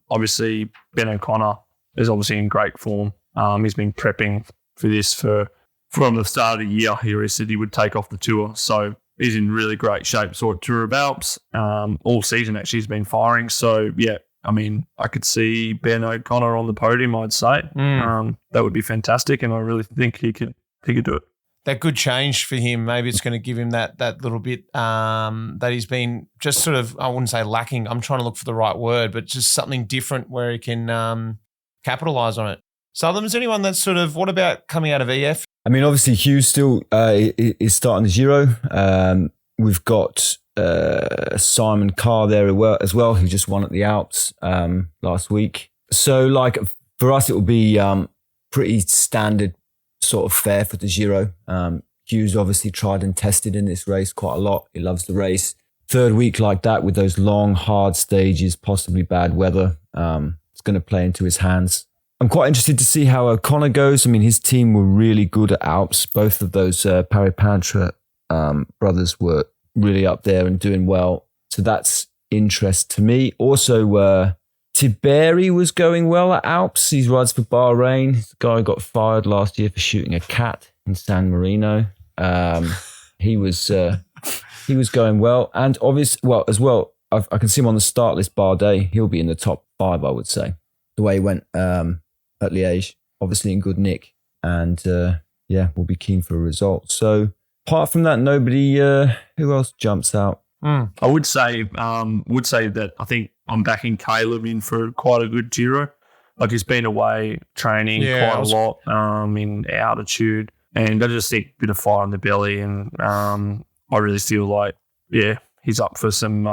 C: obviously Ben O'Connor is obviously in great form. He's been prepping for this from the start of the year. He said he would take off the tour, so he's in really great shape. Saw at Tour of Alps all season. Actually, he's been firing. So yeah. I mean, I could see Ben O'Connor on the podium, I'd say. That would be fantastic, and I really think he could do it.
A: That good change for him. Maybe it's going to give him that little bit that he's been just sort of, I wouldn't say lacking. I'm trying to look for the right word, but just something different where he can capitalise on it. Southam, is anyone that's sort of, what about coming out of EF?
B: I mean, obviously Hughes still is starting the Giro. We've got Simon Carr there as well, who just won at the Alps last week. So, like, for us, it will be pretty standard sort of fare for the Giro. Hughes obviously tried and tested in this race quite a lot. He loves the race. Third week like that with those long, hard stages, possibly bad weather, it's going to play into his hands. I'm quite interested to see how O'Connor goes. I mean, his team were really good at Alps. Both of those Paripantra brothers were really up there and doing well. So that's interest to me. Also, Tiberi was going well at Alps. He rides for Bahrain. The guy got fired last year for shooting a cat in San Marino. He was going well, and as well. I can see him on the start list. Bardet, he'll be in the top 5, I would say. The way he went at Liège, obviously in good nick, and we'll be keen for a result. So apart from that, nobody. Who else jumps out?
C: I would say that I think I'm backing Caleb in for quite a good Giro. Like he's been away training quite a lot in altitude, and I just think a bit of fire in the belly, and I really feel like he's up for some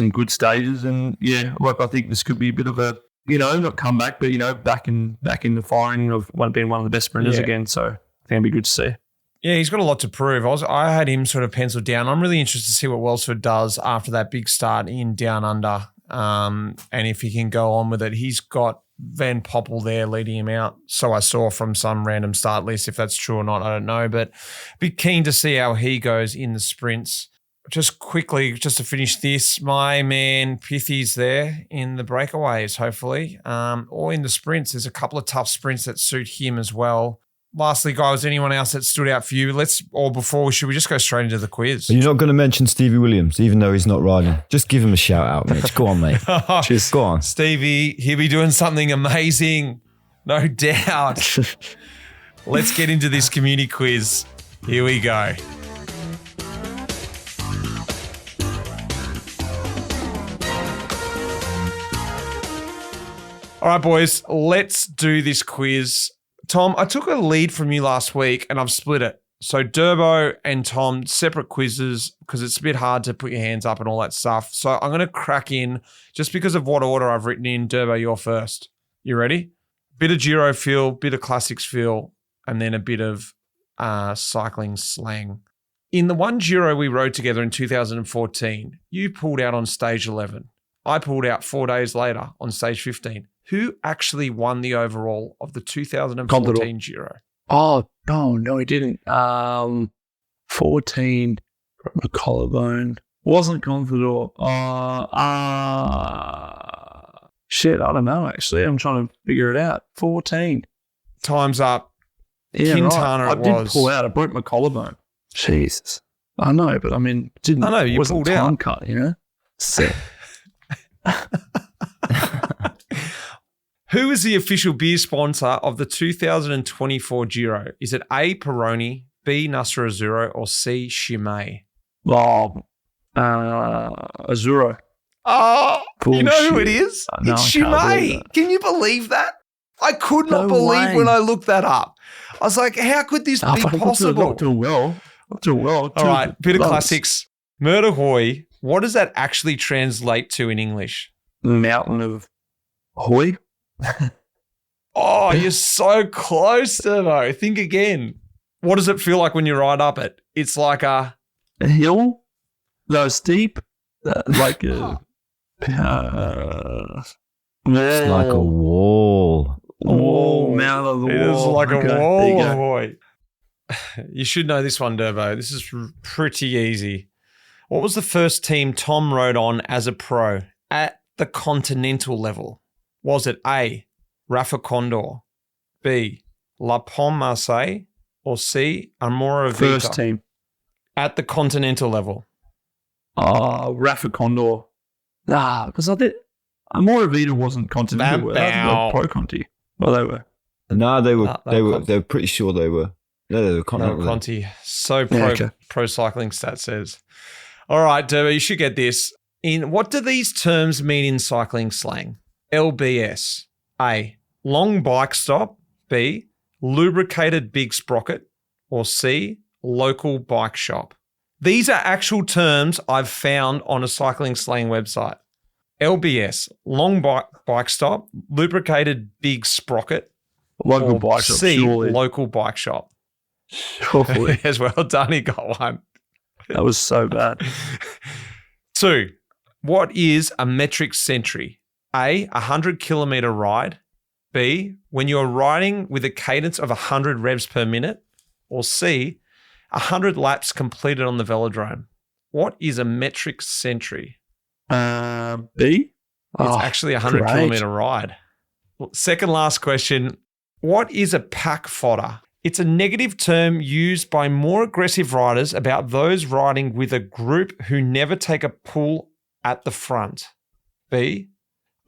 C: good stages, and I think this could be a bit of a not comeback, but back in the firing of being one of the best sprinters again. So I think it'd be good to see.
A: Yeah, he's got a lot to prove. I had him sort of penciled down. I'm really interested to see what Welsford does after that big start in Down Under, and if he can go on with it. He's got Van Poppel there leading him out. So I saw from some random start list. If that's true or not, I don't know. But be keen to see how he goes in the sprints. Just quickly, just to finish this, my man Pithy's there in the breakaways, hopefully, or in the sprints. There's a couple of tough sprints that suit him as well. Lastly, guys, anyone else that stood out for you? Should we just go straight into the quiz?
B: You're not going to mention Stevie Williams, even though he's not riding. Just give him a shout out, Mitch. Go on, mate. Just go on.
A: Stevie, he'll be doing something amazing. No doubt. Let's get into this community quiz. Here we go. All right, boys, let's do this quiz. Tom, I took a lead from you last week and I've split it. So Durbo and Tom, separate quizzes because it's a bit hard to put your hands up and all that stuff. So I'm going to crack in just because of what order I've written in. Durbo, you're first. You ready? Bit of Giro feel, bit of classics feel, and then a bit of cycling slang. In the one Giro we rode together in 2014, you pulled out on stage 11. I pulled out 4 days later on stage 15. Who actually won the overall of the 2014 Giro?
C: Oh, no, he didn't. 14, broke my collarbone. Wasn't Contador. Shit, I don't know, actually. I'm trying to figure it out. 14.
A: Time's up.
C: Yeah,
A: Quintana
C: right.
A: it was.
C: I did pull out. I broke my collarbone. Jesus. I know, but I mean, didn't.
A: I know, you
C: wasn't
A: pulled
C: time
A: out.
C: cut, So.
A: Who is the official beer sponsor of the 2024 Giro? Is it A, Peroni, B, Nussra Azzurro, or C, Chimay?
C: Oh, Azzurro.
A: Oh,
C: Bullshit.
A: You know who it is?
C: No,
A: It's
C: I can't
A: Chimay.
C: believe that.
A: Can you believe that? I could not
C: No
A: believe
C: way.
A: when I looked that up. I was like, how could this be possible?
C: Not doing well.
A: All right, bit of classics. Murder Hoy, what does that actually translate to in English?
C: Mountain of Hoy.
A: Oh, you're so close, Turbo. Think again. What does it feel like when you ride up it? It's like a
C: hill? No, steep? Like a...
B: It's like a wall.
C: Wall, mount of the wall.
A: It is like
C: Okay,
A: a
C: there
A: wall,
C: you go.
A: boy. You should know this one, Durbo. This is pretty easy. What was the first team Tom rode on as a pro at the continental level? Was it A, Rafa Condor, B, La Pomme Marseille, or C, Amora Vita?
C: First team.
A: At the continental level.
C: Rafa Condor. Nah, because I did... Amora Vita wasn't continental. They were Pro Conti. Well, they were.
B: No, they were pretty sure they were. No, they were continental.
A: No, Conti. So pro cycling stat says. All right, Durbo, you should get this. What do these terms mean in cycling slang? LBS. A, long bike stop. B, lubricated big sprocket. Or C, local bike shop. These are actual terms I've found on a cycling slang website. LBS, long bike stop, lubricated big sprocket.
C: Local bike shop,
A: C,
C: surely.
A: local bike shop.
C: Surely.
A: As well done, he got one.
C: That was so bad.
A: 2, what is a metric century? A, 100-kilometer ride. B, when you're riding with a cadence of 100 revs per minute. Or C, 100 laps completed on the velodrome. What is a metric century?
C: B?
A: It's actually a 100-kilometer ride. Second last question. What is a pack fodder? It's a negative term used by more aggressive riders about those riding with a group who never take a pull at the front. B,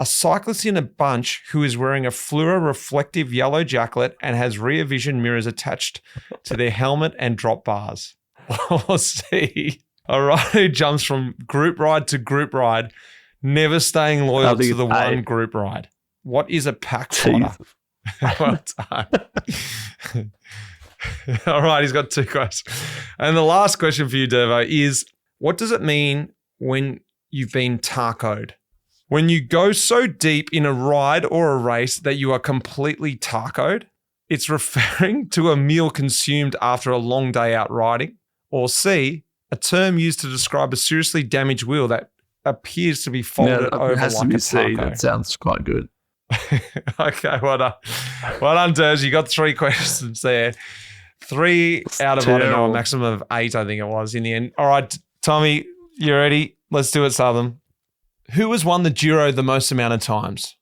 A: a cyclist in a bunch who is wearing a fluoro reflective yellow jacket and has rear vision mirrors attached to their helmet and drop bars. Or C, a rider who jumps from group ride to group ride, never staying loyal to the one group ride. What is a pack rider? Well done. All right, he's got 2 questions. And the last question for you, Dervo, is what does it mean when you've been tacoed? When you go so deep in a ride or a race that you are completely tacoed, it's referring to a meal consumed after a long day out riding. Or C, a term used to describe a seriously damaged wheel that appears to be folded over like a taco.
C: That sounds quite good.
A: Okay, well done. Well done, Durs. You got 3 questions there. 3 out of, I don't know, a maximum of 8, I think it was in the end. All right, Tommy, you ready? Let's do it, Southam. Who has won the Giro the most amount of times?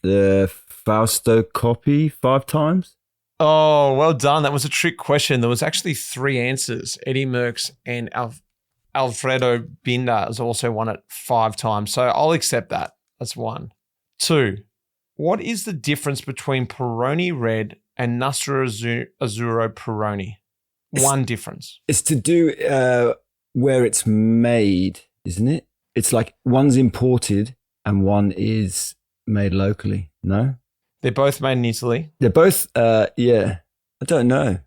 B: Fausto Coppi 5 times.
A: Oh, well done. That was a trick question. There was actually 3 answers. Eddie Merckx and Alfredo Binda has also won it 5 times. So I'll accept that. That's 1. 2. What is the difference between Peroni Red and Nastro Azzurro Peroni? One difference.
B: It's to do where it's made, isn't it? It's like one's imported and one is made locally. No?
A: They're both made in Italy.
B: They're both, yeah. I don't know.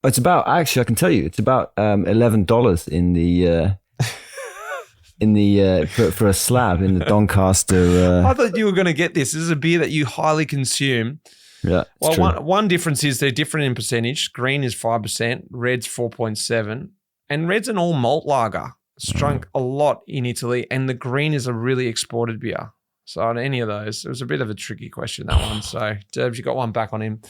B: It's about, actually, I can tell you, it's about $11 for a slab in the Doncaster.
A: I thought you were going to get this. This is a beer that you highly consume.
B: Yeah.
A: Well, one difference is they're different in percentage. Green is 5%, red's 4.7%, and red's an all malt lager. It's drunk a lot in Italy, and the green is a really exported beer. So on any of those, it was a bit of a tricky question, that one. So, Derbs, you got one back on him.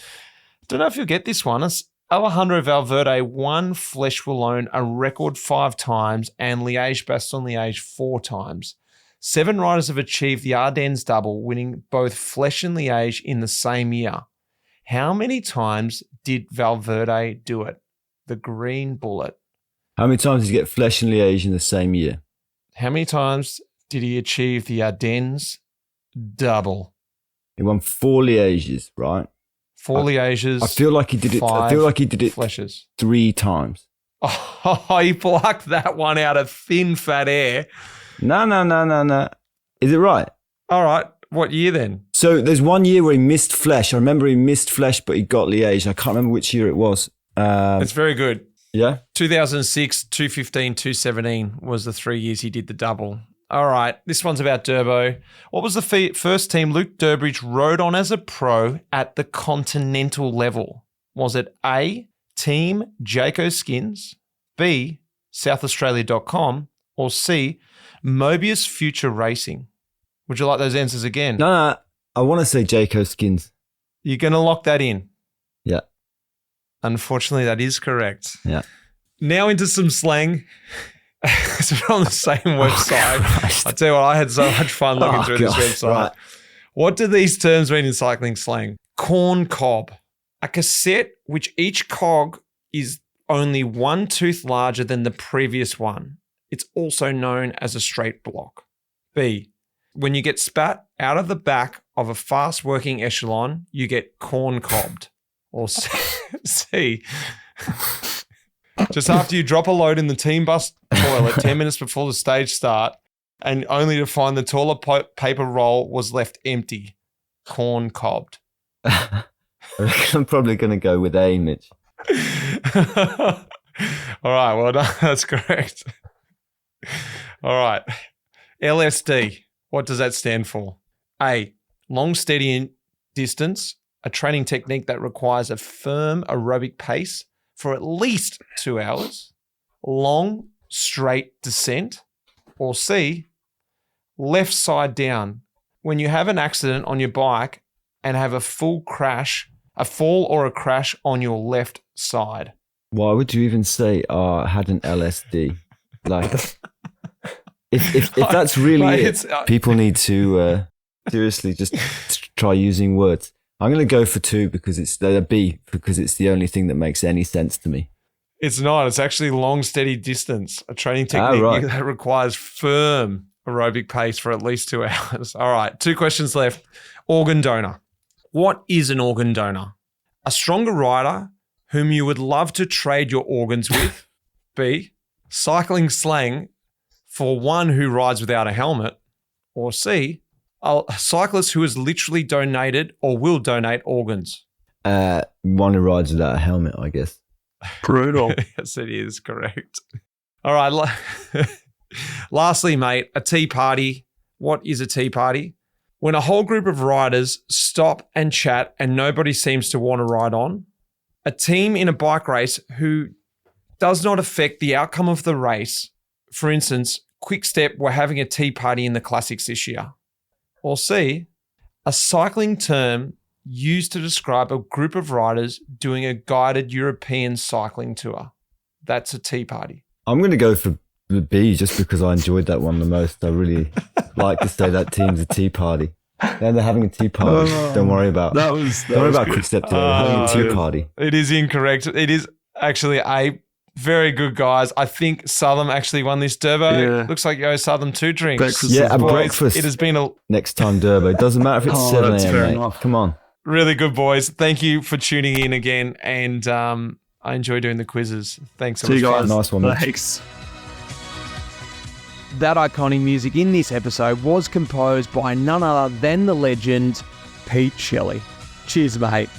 A: Don't know if you'll get this one. It's Alejandro Valverde won Flèche Walloons a record 5 times and Liège-Bastogne-Liège 4 times. 7 riders have achieved the Ardennes double, winning both Flèche and Liège in the same year. How many times did Valverde do it? The green bullet.
B: How many times did he get Flèche and Liège in the same year?
A: How many times did he achieve the Ardennes double?
B: He won 4 Lièges, right?
A: 4 Lièges.
B: I feel like he did it. I feel like he did it
A: Flèches
B: 3 times.
A: Oh, he plucked that one out of thin, fat air.
B: No. Is it right?
A: All right. What year then?
B: So there's one year where he missed Flèche. I remember he missed Flèche, but he got Liège. I can't remember which year it was.
A: It's very good.
B: Yeah.
A: 2006, 2015, 2017 was the 3 years he did the double. All right. This one's about Durbo. What was the first team Luke Durbridge rode on as a pro at the continental level? Was it A, Team Jayco Skins, B, SouthAustralia.com, or C, Mobius Future Racing? Would you like those answers again?
B: No. I want to say Jayco Skins.
A: You're going to lock that in?
B: Yeah.
A: Unfortunately, that is correct.
B: Yeah.
A: Now into some slang. It's on the same website. I tell you what, I had so much fun looking through this website. Right. What do these terms mean in cycling slang? Corn cob. A cassette which each cog is only 1 tooth larger than the previous one. It's also known as a straight block. B. When you get spat out of the back of a fast-working echelon, you get corn cobbed. Or C. Just after you drop a load in the team bus toilet 10 minutes before the stage start, and only to find the toilet paper roll was left empty. Corn cobbed.
B: I'm probably going to go with A, Mitch.
A: All right, well done. That's correct. All right. LSD. What does that stand for? A. Long, steady distance, a training technique that requires a firm aerobic pace for at least 2 hours. Long, straight descent. Or C. Left side down. When you have an accident on your bike and have a fall or a crash on your left side.
B: Why would you even say, I had an LSD? Like, if that's really it, people need to seriously just try using words. I'm going to go for 2 because it's a B, because it's the only thing that makes any sense to me.
A: It's not. It's actually long, steady distance, a training technique that requires firm aerobic pace for at least 2 hours. All right, 2 questions left. Organ donor. What is an organ donor? A stronger rider whom you would love to trade your organs with. B, cycling slang for one who rides without a helmet. Or C, a cyclist who has literally donated or will donate organs.
B: One who rides without a helmet, I guess.
C: Brutal.
A: Yes, it is correct. All right. Lastly, mate, a tea party. What is a tea party? When a whole group of riders stop and chat and nobody seems to want to ride on. A team in a bike race who does not affect the outcome of the race. For instance, Quick Step were having a tea party in the Classics this year. Or C, a cycling term used to describe a group of riders doing a guided European cycling tour. That's a tea party.
B: I'm going to go for the B just because I enjoyed that one the most. I really like to say that team's a tea party. Yeah, they're having a tea party. Don't worry about
C: that. Don't
B: worry about Quick Step today. They're having a tea party.
A: It is incorrect. It is actually a very good, guys. I think Southam actually won this Durbo.
C: Yeah.
A: Looks like you owe Southam 2 drinks.
C: Breakfast
B: a breakfast.
A: It has been a
B: Next time Durbo. It doesn't matter if it's 7
C: that's
B: a.m.
C: fair
B: mate.
C: enough.
B: Come on.
A: really good, boys. Thank you for tuning in again, and I enjoy doing the quizzes. Thanks so much.
C: See you guys.
B: Nice one, Mitch.
C: Thanks.
D: That iconic music in this episode was composed by none other than the legend Pete Shelley. Cheers, mate.